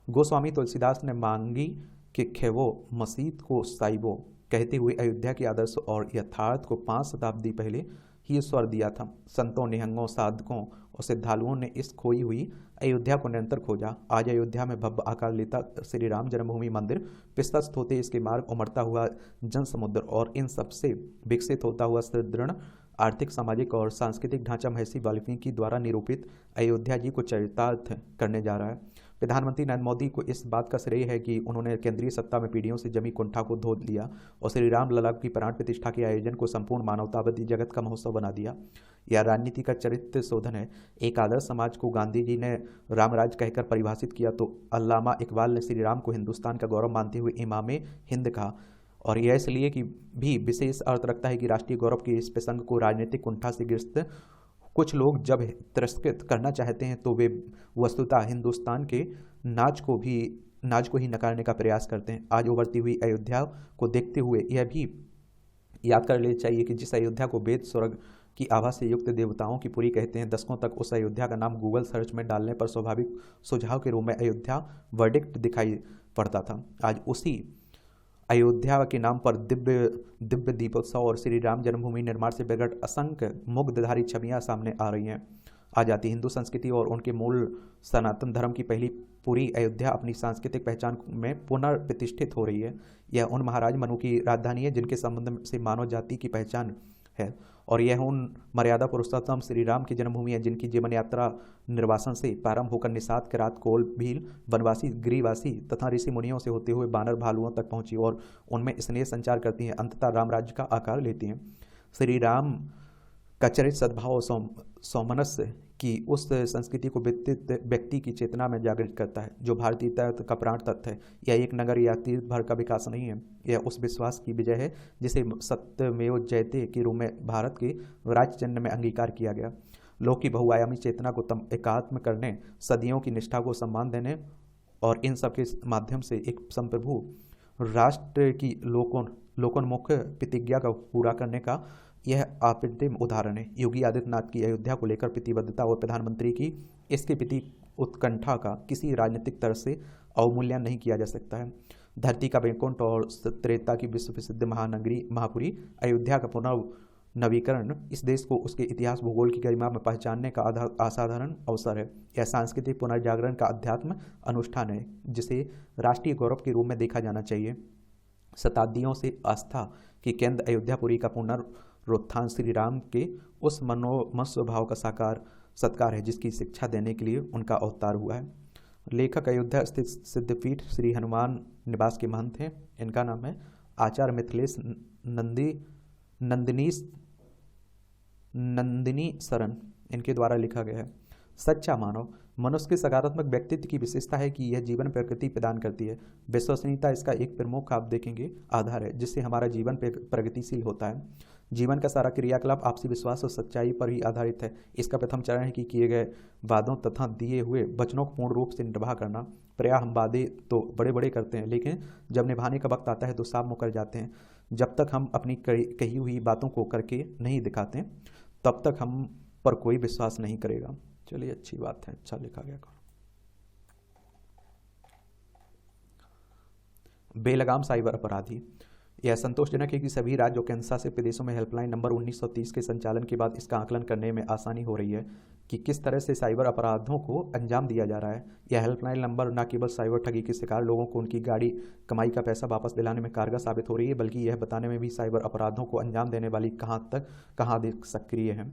गोस्वामी तुलसीदास ने मांगी कि खेवो मसीत को साइबो कहते हुए अयोध्या के आदर्श और यथार्थ को 5 शताब्दी पहले ही स्वर दिया था। संतों, निहंगों, साधकों और श्रद्धालुओं ने इस खोई हुई अयोध्या को निरंतर खोजा। आज अयोध्या में भव्य आकार लेता श्री राम जन्मभूमि मंदिर प्रशस्त होते इसके मार्ग उमड़ता हुआ जन समुद्र और इन सबसे विकसित होता हुआ सुदृढ़ आर्थिक, सामाजिक और सांस्कृतिक ढांचा महर्षि वाल्मीकि द्वारा निरूपित अयोध्या जी को चरितार्थ करने जा रहा है। प्रधानमंत्री नरेंद्र मोदी को इस बात का श्रेय है कि उन्होंने केंद्रीय सत्ता में पीढ़ियों से जमी कुंठा को धो लिया और श्री राम लला की प्राण प्रतिष्ठा के आयोजन को संपूर्ण मानवतावादी जगत का महोत्सव बना दिया। यह राजनीति का चरित्र शोधन है। एक आदर्श समाज को गांधी जी ने रामराज कहकर परिभाषित किया तो अल्लामा इकबाल ने श्री राम को हिंदुस्तान का गौरव मानते हुए इमामे हिंद कहा। और यह इसलिए कि भी विशेष अर्थ रखता है कि राष्ट्रीय गौरव के इस प्रसंग को राजनीतिक कुंठा से ग्रस्त कुछ लोग जब तिरस्कृत करना चाहते हैं तो वे वस्तुतः हिंदुस्तान के नाच को ही नकारने का प्रयास करते हैं। आज उभरती हुई अयोध्या को देखते हुए यह भी याद कर लेना चाहिए कि जिस अयोध्या को वेद स्वर्ग की आभा से युक्त देवताओं की पुरी कहते हैं, दशकों तक उस अयोध्या का नाम गूगल सर्च में डालने पर स्वाभाविक सुझाव के रूप में अयोध्या वर्डिक्ट दिखाई पड़ता था। आज उसी अयोध्या के नाम पर दिव्य दीपोत्सव और श्री राम जन्मभूमि निर्माण से प्रकट असंख्य मुग्धधारी छवियां सामने आ रही हैं। आज आती हिंदू संस्कृति और उनके मूल सनातन धर्म की पहली पूरी अयोध्या अपनी सांस्कृतिक पहचान में पुनर्प्रतिष्ठित हो रही है। यह उन महाराज मनु की राजधानी है जिनके संबंध से मानव जाति की पहचान है, और यह उन मर्यादा पुरुषोत्तम श्री राम की जन्मभूमि है जिनकी जीवन यात्रा निर्वासन से प्रारंभ होकर निषाद के रात कोल भील वनवासी गिरिवासी तथा ऋषि मुनियों से होते हुए बानर भालुओं तक पहुंची और उनमें स्नेह संचार करती है, अंततः राम राज्य का आकार लेती हैं। श्री राम का चरित्र सद्भाव और सौमनस्य की उस संस्कृति को व्यक्ति की चेतना में जागृत करता है जो भारतीयता का प्राण तत्व है। यह एक नगर या तीर्थ भर का विकास नहीं है, यह उस विश्वास की विजय है जिसे सत्यमेव जयते के रूप में भारत के राजचिन्ह में अंगीकार किया गया। लोक की बहुआयामी चेतना को एकात्म करने, सदियों की निष्ठा को सम्मान देने और इन सब के माध्यम से एक संप्रभु राष्ट्र की लोकोन्मुख प्रतिज्ञा का पूरा करने का यह अप्रतिम उदाहरण है। योगी आदित्यनाथ की अयोध्या को लेकर प्रतिबद्धता और प्रधानमंत्री की इसके प्रति उत्कंठा का किसी राजनीतिक तरह से अवमूल्यन नहीं किया जा सकता है। धरती का वैकुंठ और त्रेता की विश्व प्रसिद्ध महानगरी महापुरी अयोध्या का पुनर्नवीकरण इस देश को उसके इतिहास भूगोल की गरिमा में पहचानने का असाधारण अवसर है। यह सांस्कृतिक पुनर्जागरण का अध्यात्म अनुष्ठान है जिसे राष्ट्रीय गौरव के रूप में देखा जाना चाहिए। शताब्दियों से आस्था की केंद्र अयोध्यापुरी का पुनरुत्थान श्री राम के उस मनोमय स्वभाव का सत्कार है जिसकी शिक्षा देने के लिए उनका अवतार हुआ है। लेखक अयोध्या स्थित सिद्धपीठ श्री हनुमान निवास के महंत हैं। इनका नाम है आचार्य मिथिलेश नंदिनी शरण। इनके द्वारा लिखा गया है। सच्चा मानव मनुष्य के सकारात्मक व्यक्तित्व की विशेषता है कि यह जीवन प्रकृति प्रदान करती है। विश्वसनीयता इसका एक प्रमुख आप देखेंगे आधार है जिससे हमारा जीवन प्रगतिशील होता है। जीवन का सारा क्रियाकलाप आपसी विश्वास और सच्चाई पर ही आधारित है। इसका प्रथम चरण है कि किए गए वादों तथा दिए हुए वचनों को पूर्ण रूप से निर्वाह करना। प्रायः हम वादे तो बड़े बड़े करते हैं लेकिन जब निभाने का वक्त आता है तो साफ मुकर जाते हैं। जब तक हम अपनी कही हुई बातों को करके नहीं दिखाते तब तक हम पर कोई विश्वास नहीं करेगा। चलिए, अच्छी बात है, अच्छा लिखा गया। बेलगाम साइबर अपराधी। यह संतोषजनक है कि सभी राज्यों के शासित प्रदेशों में हेल्पलाइन नंबर 1930 के संचालन के बाद इसका आकलन करने में आसानी हो रही है कि किस तरह से साइबर अपराधों को अंजाम दिया जा रहा है। यह हेल्पलाइन नंबर न केवल साइबर ठगी के शिकार लोगों को उनकी गाड़ी कमाई का पैसा वापस दिलाने में कारगर साबित हो रही है बल्कि यह बताने में भी साइबर अपराधों को अंजाम देने वाली कहाँ अधिक सक्रिय है।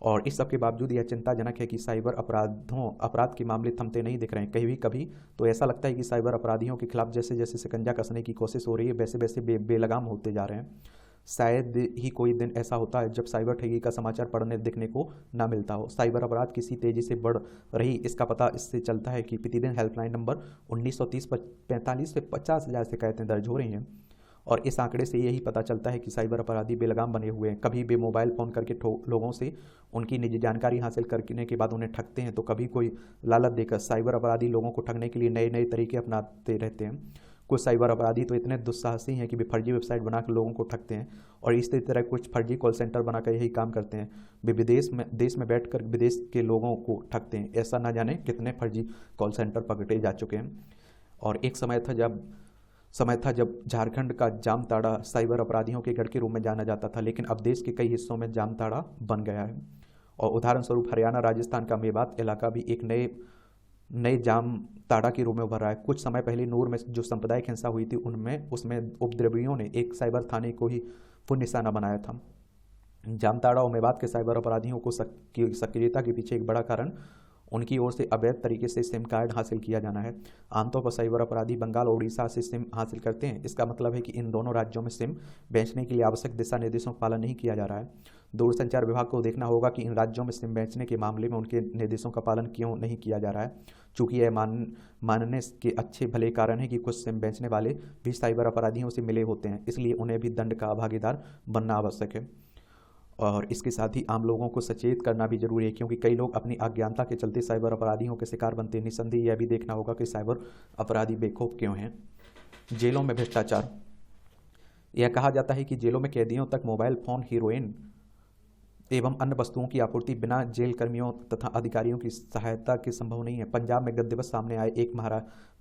और इस सब के बावजूद यह चिंताजनक है कि साइबर अपराध के मामले थमते नहीं दिख रहे हैं। कभी कभी तो ऐसा लगता है कि साइबर अपराधियों के खिलाफ जैसे जैसे शिकंजा कसने की कोशिश हो रही है वैसे वैसे बेलगाम होते जा रहे हैं। शायद ही कोई दिन ऐसा होता है जब साइबर ठगी का समाचार पढ़ने देखने को ना मिलता हो। साइबर अपराध किसी तेजी से बढ़ रही इसका पता इससे चलता है कि प्रतिदिन हेल्पलाइन नंबर 1930 45 से 50,000 शिकायतें दर्ज हो रही हैं। और इस आंकड़े से यही पता चलता है कि साइबर अपराधी बेलगाम बने हुए हैं। कभी भी मोबाइल फ़ोन करके लोगों से उनकी निजी जानकारी हासिल करने के बाद उन्हें ठगते हैं, तो कभी कोई लालच देकर साइबर अपराधी लोगों को ठगने के लिए नए नए तरीके अपनाते रहते हैं। कुछ साइबर अपराधी तो इतने दुस्साहसी हैं कि वे फर्जी वेबसाइट बनाकर लोगों को ठगते हैं, और इसी तरह कुछ फर्जी कॉल सेंटर बनाकर यही काम करते हैं। वे देश में बैठकर विदेश के लोगों को ठगते हैं। ऐसा ना जाने कितने फर्जी कॉल सेंटर पकड़े जा चुके हैं। और एक समय था जब झारखंड का जामताड़ा साइबर अपराधियों के गढ़ के रूप में जाना जाता था, लेकिन अब देश के कई हिस्सों में जामताड़ा बन गया है। और उदाहरण स्वरूप हरियाणा राजस्थान का मेवात इलाका भी एक नए नए जामताड़ा के रूप में उभर रहा है। कुछ समय पहले नूर में जो सांप्रदायिक हिंसा हुई थी उसमें उपद्रवियों ने एक साइबर थाने को ही पुण्य निशाना बनाया था। जामताड़ा और मेवात के साइबर अपराधियों को सक्रियता के पीछे एक बड़ा कारण उनकी ओर से अवैध तरीके से सिम कार्ड हासिल किया जाना है। आमतौर पर साइबर अपराधी बंगाल और उड़ीसा से सिम हासिल करते हैं। इसका मतलब है कि इन दोनों राज्यों में सिम बेचने के लिए आवश्यक दिशा निर्देशों का पालन नहीं किया जा रहा है। दूरसंचार विभाग को देखना होगा कि इन राज्यों में सिम बेचने के मामले में उनके निर्देशों का पालन क्यों नहीं किया जा रहा है। चूंकि यह मानने के अच्छे भले कारण है कि कुछ सिम बेचने वाले भी साइबर अपराधियों से मिले होते हैं, इसलिए उन्हें भी दंड का भागीदार बनना आवश्यक है। और इसके साथ ही आम लोगों को सचेत करना भी जरूरी है, क्योंकि कई लोग अपनी अज्ञानता के चलते साइबर अपराधियों के शिकार बनते हैं। निस्संदेह यह भी देखना होगा कि साइबर अपराधी बेखौफ क्यों हैं। जेलों में भ्रष्टाचार। यह कहा जाता है कि जेलों में कैदियों तक मोबाइल फोन, हेरोइन एवं अन्य वस्तुओं की आपूर्ति बिना जेल कर्मियों तथा अधिकारियों की सहायता के संभव नहीं है। पंजाब में गत दिवस सामने आए एक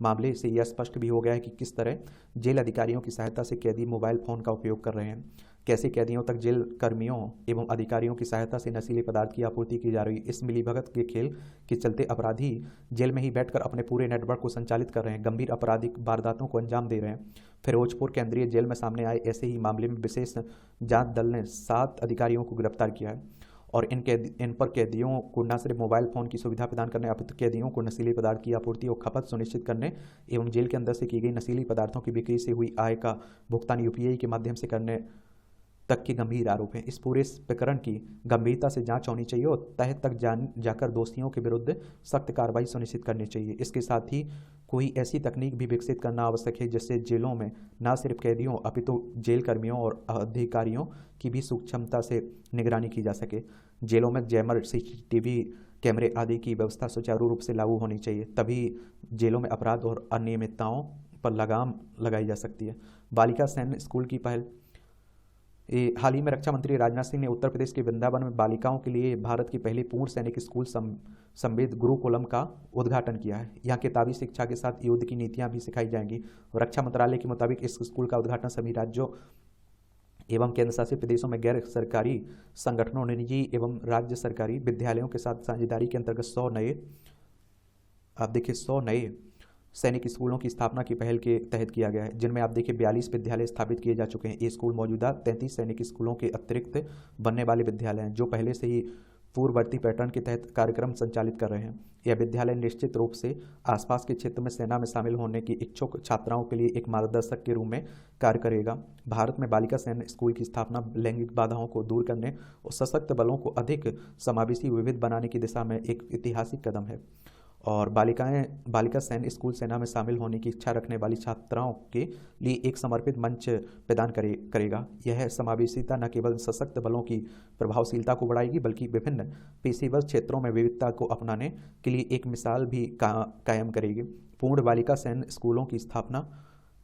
मामले से यह स्पष्ट भी हो गया है कि किस तरह जेल अधिकारियों की सहायता से कैदी मोबाइल फोन का उपयोग कर रहे हैं। कैसे कैदियों तक जेल कर्मियों एवं अधिकारियों की सहायता से नशीले पदार्थ की आपूर्ति की जा रही है। इस मिलीभगत के खेल के चलते अपराधी जेल में ही बैठकर अपने पूरे नेटवर्क को संचालित कर रहे हैं, गंभीर आपराधिक वारदातों को अंजाम दे रहे हैं। फिरोजपुर केंद्रीय जेल में सामने आए ऐसे ही मामले में विशेष जांच दल ने 7 अधिकारियों को गिरफ्तार किया है, और इन पर कैदियों को न सिर्फ मोबाइल फोन की सुविधा प्रदान करने, अपितु कैदियों को नशीले पदार्थ की आपूर्ति और खपत सुनिश्चित करने एवं जेल के अंदर से की गई नशीली पदार्थों की बिक्री से हुई आय का भुगतान यूपीआई के माध्यम से करने तक के गंभीर आरोप हैं। इस पूरे प्रकरण की गंभीरता से जांच होनी चाहिए और तह तक जाकर दोषियों के विरुद्ध सख्त कार्रवाई सुनिश्चित करनी चाहिए। इसके साथ ही कोई ऐसी तकनीक भी विकसित करना आवश्यक है जिससे जेलों में न सिर्फ कैदियों अपितु जेल कर्मियों और अधिकारियों की भी सूक्ष्मता से निगरानी की जा सके। जेलों में जैमर, सीसीटीवी कैमरे आदि की व्यवस्था सुचारू रूप से लागू होनी चाहिए, तभी जेलों में अपराध और अनियमितताओं पर लगाम लगाई जा सकती है। बालिका सैन्य स्कूल की पहल। हाल ही में रक्षा मंत्री राजनाथ सिंह ने उत्तर प्रदेश के वृंदावन में बालिकाओं के लिए भारत की पहली पूर्ण सैनिक स्कूल संवेद गुरुकुलम का उद्घाटन किया है। यहाँ किताबी शिक्षा के साथ युद्ध की नीतियां भी सिखाई जाएंगी। रक्षा मंत्रालय के मुताबिक इस स्कूल का उद्घाटन सभी राज्यों एवं केंद्र शासित प्रदेशों में गैर सरकारी संगठनों, निजी एवं राज्य सरकारी विद्यालयों के साथ साझेदारी के अंतर्गत 100 नए सैनिक स्कूलों की स्थापना की पहल के तहत किया गया है, जिनमें आप देखिए 42 विद्यालय स्थापित किए जा चुके हैं। ये स्कूल मौजूदा 33 सैनिक स्कूलों के अतिरिक्त बनने वाले विद्यालय हैं, जो पहले से ही पूर्ववर्ती पैटर्न के तहत कार्यक्रम संचालित कर रहे हैं। यह विद्यालय निश्चित रूप से आसपास के क्षेत्र में सेना में शामिल होने की इच्छुक छात्राओं के लिए एक मार्गदर्शक के रूप में कार्य करेगा। भारत में बालिका सैन्य स्कूल की स्थापना लैंगिक बाधाओं को दूर करने और सशक्त बलों को अधिक समावेशी विविध बनाने की दिशा में एक ऐतिहासिक कदम है। और बालिका सैन्य स्कूल सेना में शामिल होने की इच्छा रखने वाली छात्राओं के लिए एक समर्पित मंच प्रदान करेगा। यह समावेशिता न केवल सशक्त बलों की प्रभावशीलता को बढ़ाएगी, बल्कि विभिन्न पेशेवर क्षेत्रों में विविधता को अपनाने के लिए एक मिसाल भी कायम करेगी। पूर्ण बालिका सैन्य स्कूलों की स्थापना,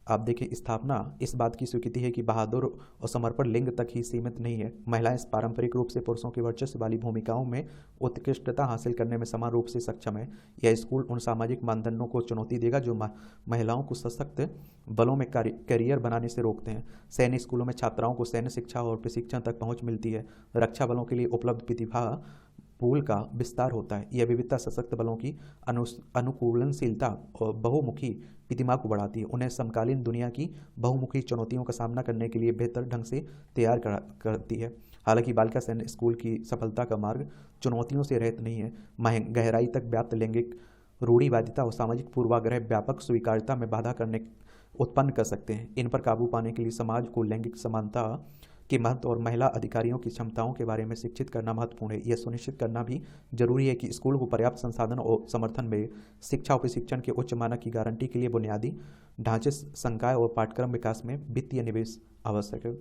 आप देखिए, स्थापना इस बात की स्वीकृति है कि बहादुर और समर्पण लिंग तक ही सीमित नहीं है। महिलाएं पारंपरिक रूप से पुरुषों के वर्चस्व वाली भूमिकाओं में उत्कृष्टता हासिल करने में समान रूप से सक्षम है। यह स्कूल उन सामाजिक मानदंडों को चुनौती देगा जो महिलाओं को सशक्त बलों में करियर बनाने से रोकते हैं। सैन्य स्कूलों में छात्राओं को सैन्य शिक्षा और प्रशिक्षण तक पहुँच मिलती है। रक्षा बलों के लिए उपलब्ध प्रतिभा पूल का विस्तार होता है। यह विविधता सशक्त बलों की अनुकूलनशीलता और बहुमुखी प्रतिभा को बढ़ाती है, उन्हें समकालीन दुनिया की बहुमुखी चुनौतियों का सामना करने के लिए बेहतर ढंग से तैयार करती है। हालांकि बालिका सैन्य स्कूल की सफलता का मार्ग चुनौतियों से रहित नहीं है। गहराई तक व्याप्त लैंगिक रूढ़िवादिता और सामाजिक पूर्वाग्रह व्यापक स्वीकार्यता में बाधा उत्पन्न कर सकते हैं। इन पर काबू पाने के लिए समाज को लैंगिक समानता के महत्व और महिला अधिकारियों की क्षमताओं के बारे में शिक्षित करना महत्वपूर्ण है। यह सुनिश्चित करना भी जरूरी है कि स्कूल को पर्याप्त संसाधन और समर्थन में शिक्षा और प्रशिक्षण के उच्च मानक की गारंटी के लिए बुनियादी ढांचे, संकाय और पाठ्यक्रम विकास में वित्तीय निवेश आवश्यक है।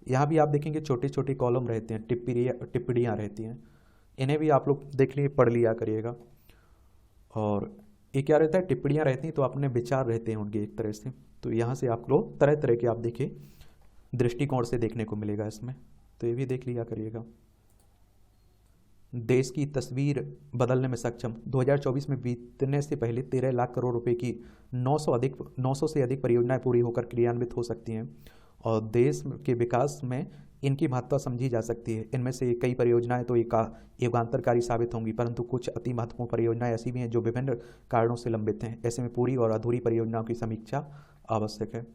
यहाँ भी आप देखेंगे छोटे छोटे कॉलम रहते हैं, टिप्पणियाँ रहती हैं, इन्हें भी आप लोग देख लिए पढ़ लिया करिएगा। और ये क्या रहता है, टिप्पणियाँ रहती हैं तो अपने विचार रहते हैं उनके एक तरह से। तो यहाँ से आप लोग तरह तरह के आप देखिए दृष्टिकोण से देखने को मिलेगा इसमें, तो ये भी देख लिया करिएगा। देश की तस्वीर बदलने में सक्षम, 2024 में बीतने से पहले 13 लाख करोड़ रुपए की 900 से अधिक परियोजनाएं पूरी होकर क्रियान्वित हो सकती हैं और देश के विकास में इनकी महत्ता समझी जा सकती है। इनमें से कई परियोजनाएं तो युगांतरकारी साबित होंगी, परंतु कुछ अति महत्वपूर्ण परियोजनाएं ऐसी भी हैं जो विभिन्न कारणों से लंबित हैं। ऐसे में पूरी और अधूरी परियोजनाओं की समीक्षा आवश्यक है।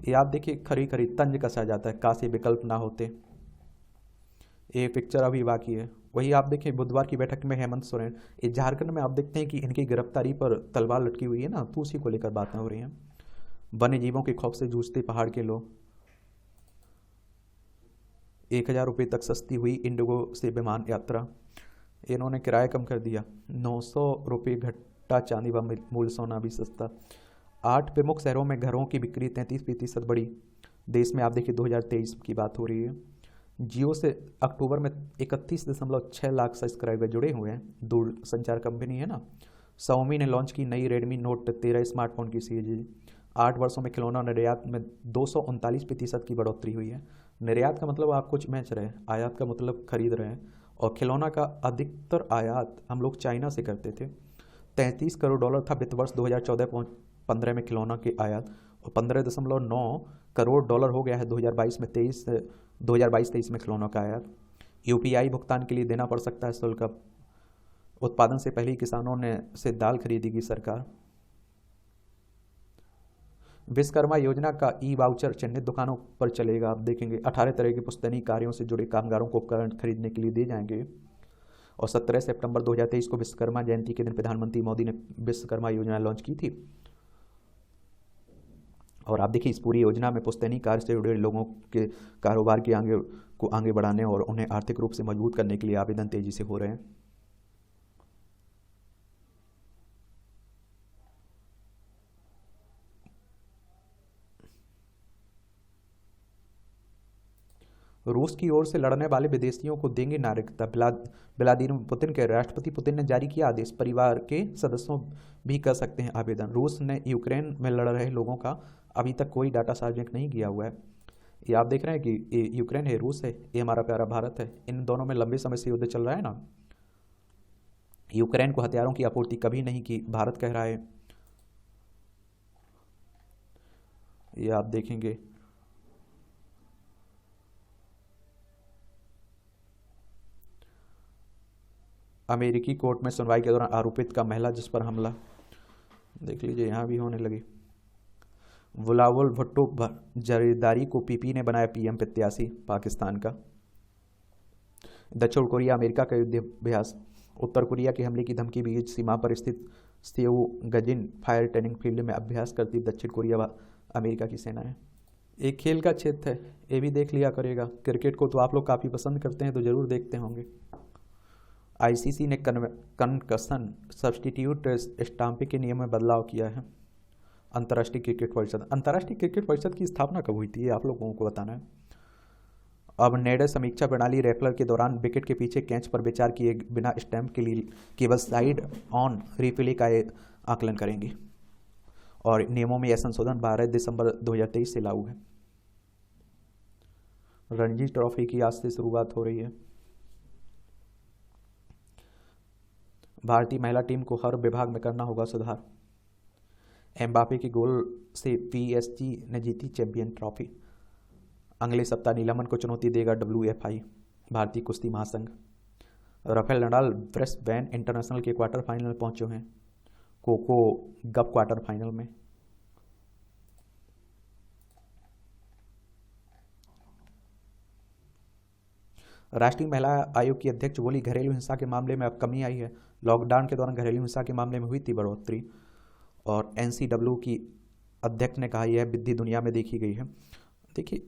ये आप देखिए खरी खरी तंज कसा जाता है, काश ये विकल्प ना होते। ये पिक्चर अभी बाकी है। वही आप देखें बुधवार की बैठक में हेमंत सोरेन, ये झारखंड में आप देखते हैं कि इनकी गिरफ्तारी पर तलवार लटकी हुई है ना, तो उसी को लेकर बातें हो रही हैं। वन्य जीवों के खौफ से जूझते पहाड़ के लोग, 1000 रुपये तक सस्ती हुई इंडिगो से विमान यात्रा, इन्होंने किराया कम कर दिया, 900 रुपये घटा चांदी व मूल सोना भी सस्ता। 8 प्रमुख शहरों में घरों की बिक्री 33% बढ़ी। देश में आप देखिए 2023 की बात हो रही है। जियो से अक्टूबर में 31.6 लाख सब्सक्राइबर जुड़े हुए हैं, दूर संचार कंपनी है ना। Xiaomi ने लॉन्च की नई Redmi Note 13 स्मार्टफोन की सीरीज। 8 वर्षों में खिलौना निर्यात में 239% की बढ़ोतरी हुई है। निर्यात का मतलब आप कुछ बेच रहे हैं, आयात का मतलब खरीद रहे हैं। और खिलौना का अधिकतर आयात हम लोग चाइना से करते थे। $33 करोड़ था वित्त वर्ष 2014-15 में खिलौना के आयात, और 15.9 करोड़ डॉलर हो गया है 2022-23 में खिलौनों का आयात। यूपीआई भुगतान के लिए देना पड़ सकता है शुल्क। उत्पादन से पहले ही किसानों ने से दाल खरीदेगी सरकार। विश्वकर्मा योजना का ई वाउचर चिन्हित दुकानों पर चलेगा। आप देखेंगे 18 तरह के पुश्तैनी कार्यों से जुड़े कामगारों को उपकरण खरीदने के लिए दिए जाएंगे। और 17 सितंबर 2023 को विश्वकर्मा जयंती के दिन प्रधानमंत्री मोदी ने विश्वकर्मा योजना लॉन्च की थी। और आप देखिए इस पूरी योजना में पुश्तैनी कार्य से जुड़े लोगों के कारोबार के आगे बढ़ाने और उन्हें आर्थिक रूप से मजबूत करने के लिए आवेदन तेजी से हो रहे हैं। रूस की ओर से लड़ने वाले विदेशियों को देंगे नागरिकता, व्लादिमीर पुतिन के राष्ट्रपति पुतिन ने जारी किया आदेश। परिवार के सदस्यों भी कर सकते हैं आवेदन। रूस ने यूक्रेन में लड़ रहे लोगों का अभी तक कोई डाटा सार्वजनिक नहीं किया हुआ है। ये आप देख रहे हैं कि ये यूक्रेन है, रूस है, ये हमारा प्यारा भारत है। इन दोनों में लंबे समय से युद्ध चल रहा है ना। यूक्रेन को हथियारों की आपूर्ति कभी नहीं की, भारत कह रहा है। ये आप देखेंगे अमेरिकी कोर्ट में सुनवाई के दौरान आरोपित का महिला जिस पर हमला, देख लीजिए यहाँ भी होने लगी। बुलावल भुट्टो जरदारी को पीपी ने बनाया पीएम प्रत्याशी, पाकिस्तान का। दक्षिण कोरिया अमेरिका का युद्धाभ्यास, उत्तर कोरिया के हमले की धमकी बीच सीमा पर स्थित सेओगजिन फायर ट्रेनिंग फील्ड में अभ्यास करती दक्षिण कोरिया व अमेरिका की सेनाएं। एक खेल का क्षेत्र है, ये भी देख लिया करेगा। क्रिकेट को तो आप लोग काफ़ी पसंद करते हैं तो ज़रूर देखते होंगे। आईसीसी ने कंकशन सब्सटीट्यूट स्टाम्पिंग के नियम में बदलाव किया है। अंतर्राष्ट्रीय क्रिकेट परिषद की स्थापना कब हुई थी, ये आप लोगों को बताना है। अब नेडर समीक्षा प्रणाली रेफलर के दौरान विकेट के पीछे कैच पर विचार किए बिना स्टैंप के लिए केवल साइड ऑन रिप्ले का आकलन करेंगे। और नियमों में यह संशोधन 12 दिसंबर 2023 से लागू है। रणजी ट्रॉफी की आज से शुरुआत हो रही है। भारतीय महिला टीम को हर विभाग में करना होगा सुधार। एम्बापे के गोल से पीएसजी ने जीती चैंपियन ट्रॉफी। अगले सप्ताह नीलमन को चुनौती देगा WFI, भारतीय कुश्ती महासंघ। राफेल नडाल ब्रिस्बेन इंटरनेशनल के क्वार्टर फाइनल में पहुंचे हैं। कोको गप क्वार्टर फाइनल में। राष्ट्रीय महिला आयोग की अध्यक्ष बोली, घरेलू हिंसा के मामले में अब कमी आई है। लॉकडाउन के दौरान घरेलू हिंसा के मामले में हुई थी बढ़ोतरी। और NCW की अध्यक्ष ने कहा यह वृद्धि दुनिया में देखी गई है। देखिए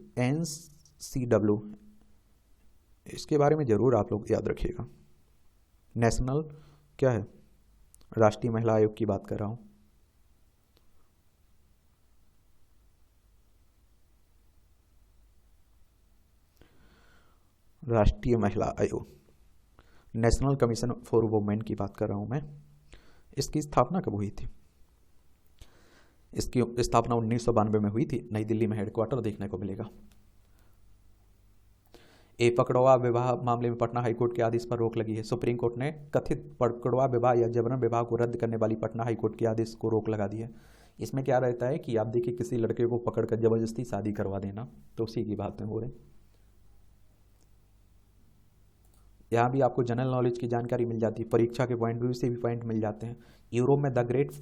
CW, इसके बारे में ज़रूर आप लोग याद रखिएगा। नेशनल क्या है, राष्ट्रीय महिला आयोग की बात कर रहा हूँ। राष्ट्रीय महिला आयोग, नेशनल कमीशन फॉर वुमेन की बात कर रहा हूँ मैं। इसकी स्थापना कब हुई थी? इसकी स्थापना 1992 में हुई थी। नई दिल्ली में हेडक्वार्टर देखने को मिलेगा। पकड़वा विवाह मामले में पटना हाईकोर्ट के आदेश पर रोक लगी है। सुप्रीम कोर्ट ने कथित पकड़वा विवाह या जबरन विवाह को रद्द करने वाली पटना हाईकोर्ट के आदेश को रोक लगा दी है। इसमें क्या रहता है कि आप देखिए किसी लड़के को पकड़कर जबरदस्ती शादी करवा देना, तो उसी की बातें हो रही। यहाँ भी आपको जनरल नॉलेज की जानकारी मिल जाती है, परीक्षा के पॉइंट व्यू से भी पॉइंट मिल जाते हैं। यूरोप में द ग्रेट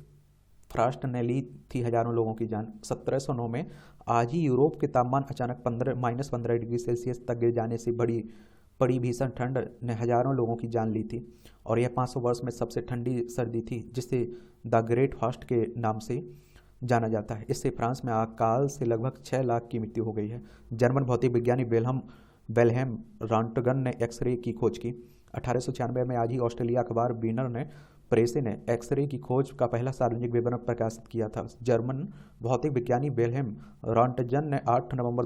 फ्रास्ट ने ली थी हजारों लोगों की जान। 1709 में आज ही यूरोप के तापमान अचानक -15 डिग्री सेल्सियस तक गिर जाने से बड़ी भीषण ठंड ने हजारों लोगों की जान ली थी, और यह 500 वर्ष में सबसे ठंडी सर्दी थी, जिसे द ग्रेट फास्ट के नाम से जाना जाता है। इससे फ्रांस में अकाल से लगभग 6 लाख की मृत्यु हो गई है। जर्मन भौतिक विज्ञानी बेलहेम रॉन्टगन ने एक्सरे की खोज की। 1896 में आज ही ऑस्ट्रेलिया अखबार वीनर ने प्रेसे ने एक्सरे की खोज का पहला सार्वजनिक विवरण प्रकाशित किया था। जर्मन भौतिक विज्ञानी बेलहेम रॉन्टगन ने 8 नवंबर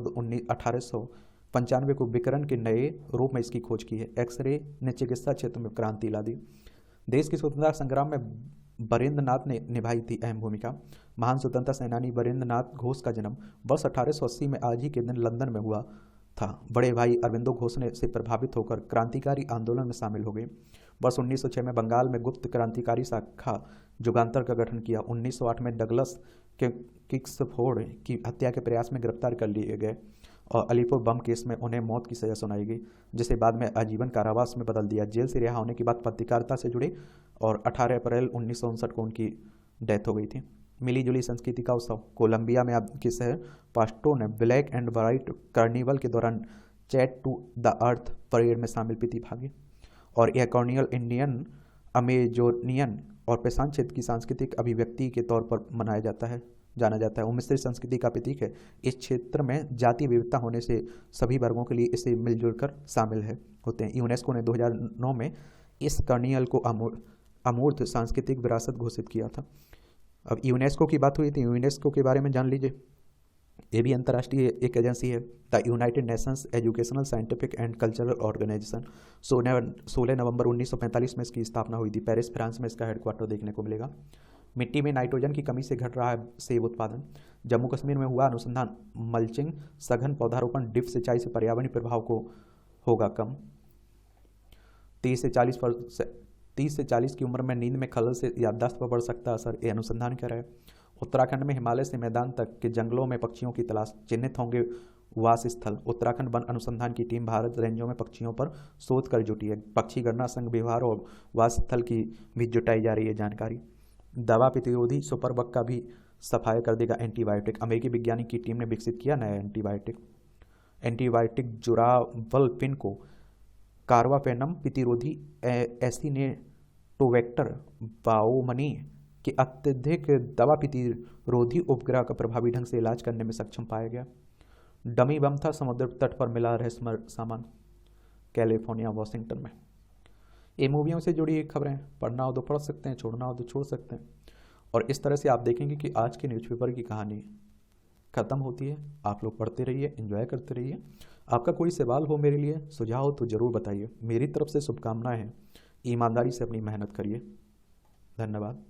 1895 को विकिरण के नए रूप में इसकी खोज की है। एक्सरे ने चिकित्सा क्षेत्र में क्रांति ला दी। देश की स्वतंत्रता संग्राम में बरेंद्र नाथ ने निभाई थी अहम भूमिका। महान स्वतंत्रता सेनानी बरेंद्र नाथ घोष का जन्म वर्ष 1880 में आज ही के दिन लंदन में हुआ था। बड़े भाई अरविंदो घोष ने से प्रभावित होकर क्रांतिकारी आंदोलन में शामिल हो गए। वर्ष 1906 में बंगाल में गुप्त क्रांतिकारी शाखा जुगांतर का गठन किया। 1908 में डगलस के किक्सफोर्ड की हत्या के प्रयास में गिरफ्तार कर लिए गए और अलीपुर बम केस में उन्हें मौत की सजा सुनाई गई, जिसे बाद में आजीवन कारावास में बदल दिया। जेल से रिहा होने के बाद पत्रकारिता से जुड़े और 18 अप्रैल 1959 को उनकी डेथ हो गई थी। मिली जुली संस्कृति का उत्सव, कोलंबिया में आपके शहर पास्टो ने ब्लैक एंड व्हाइट कार्निवल के दौरान chat to the earth parade में शामिल प्रतिभागी, और यह कार्निवल इंडियन, अमेजोनियन और पेशान क्षेत्र की सांस्कृतिक अभिव्यक्ति के तौर पर जाना जाता है। वो मिश्रित संस्कृति का प्रतीक है। इस क्षेत्र में जातीय विविधता होने से सभी वर्गों के लिए इसे मिलजुल कर शामिल होते हैं। यूनेस्को ने 2009 में इस कार्निवल को अमूर्त सांस्कृतिक विरासत घोषित किया था। अब यूनेस्को की बात हुई थी, यूनेस्को के बारे में जान लीजिए। ये भी अंतर्राष्ट्रीय एक एजेंसी है, the United Nations Educational Scientific and Cultural Organization. 16 नवंबर 1945 में इसकी स्थापना हुई थी। पेरिस फ्रांस में इसका हेडक्वार्टर देखने को मिलेगा। मिट्टी में नाइट्रोजन की कमी से घट रहा है सेब उत्पादन। जम्मू कश्मीर में हुआ अनुसंधान, मल्चिंग, सघन पौधारोपण, ड्रिप सिंचाई से पर्यावरणीय प्रभाव को होगा कम। 30 से 40 की उम्र में नींद में खलल से याददाश्त पर पड़ सकता असर, ये अनुसंधान कर रहा है। उत्तराखंड में हिमालय से मैदान तक के जंगलों में पक्षियों की तलाश, चिन्हित होंगे वास स्थल। उत्तराखंड वन अनुसंधान की टीम भारत रेंजों में पक्षियों पर शोध कर जुटी है। पक्षी गणना, संघ विहार और वास स्थल की भी जुटाई जा रही है जानकारी। दवा प्रतिरोधी सुपरबग का भी सफाया कर देगा एंटीबायोटिक। अमेरिकी वैज्ञानिक की टीम ने विकसित किया नया एंटीबायोटिक जुरावल्पिन को कार्बापेनम प्रतिरोधी एसिनेटोवेक्टर बाओमनी के अत्यधिक दवा प्रतिरोधी उपग्रह का प्रभावी ढंग से इलाज करने में सक्षम पाया गया। डमी बम था, समुद्र तट पर मिला रहस्यमय सामान, कैलिफोर्निया वाशिंगटन में। ये मूवियों से जुड़ी खबरें पढ़ना हो तो पढ़ सकते हैं, छोड़ना हो तो छोड़ सकते हैं। और इस तरह से आप देखेंगे कि आज के न्यूज़पेपर की कहानी ख़त्म होती है। आप लोग पढ़ते रहिए, एंजॉय करते रहिए। आपका कोई सवाल हो मेरे लिए, सुझाव हो तो ज़रूर बताइए। मेरी तरफ से शुभकामनाएं हैं। ईमानदारी से अपनी मेहनत करिए। धन्यवाद।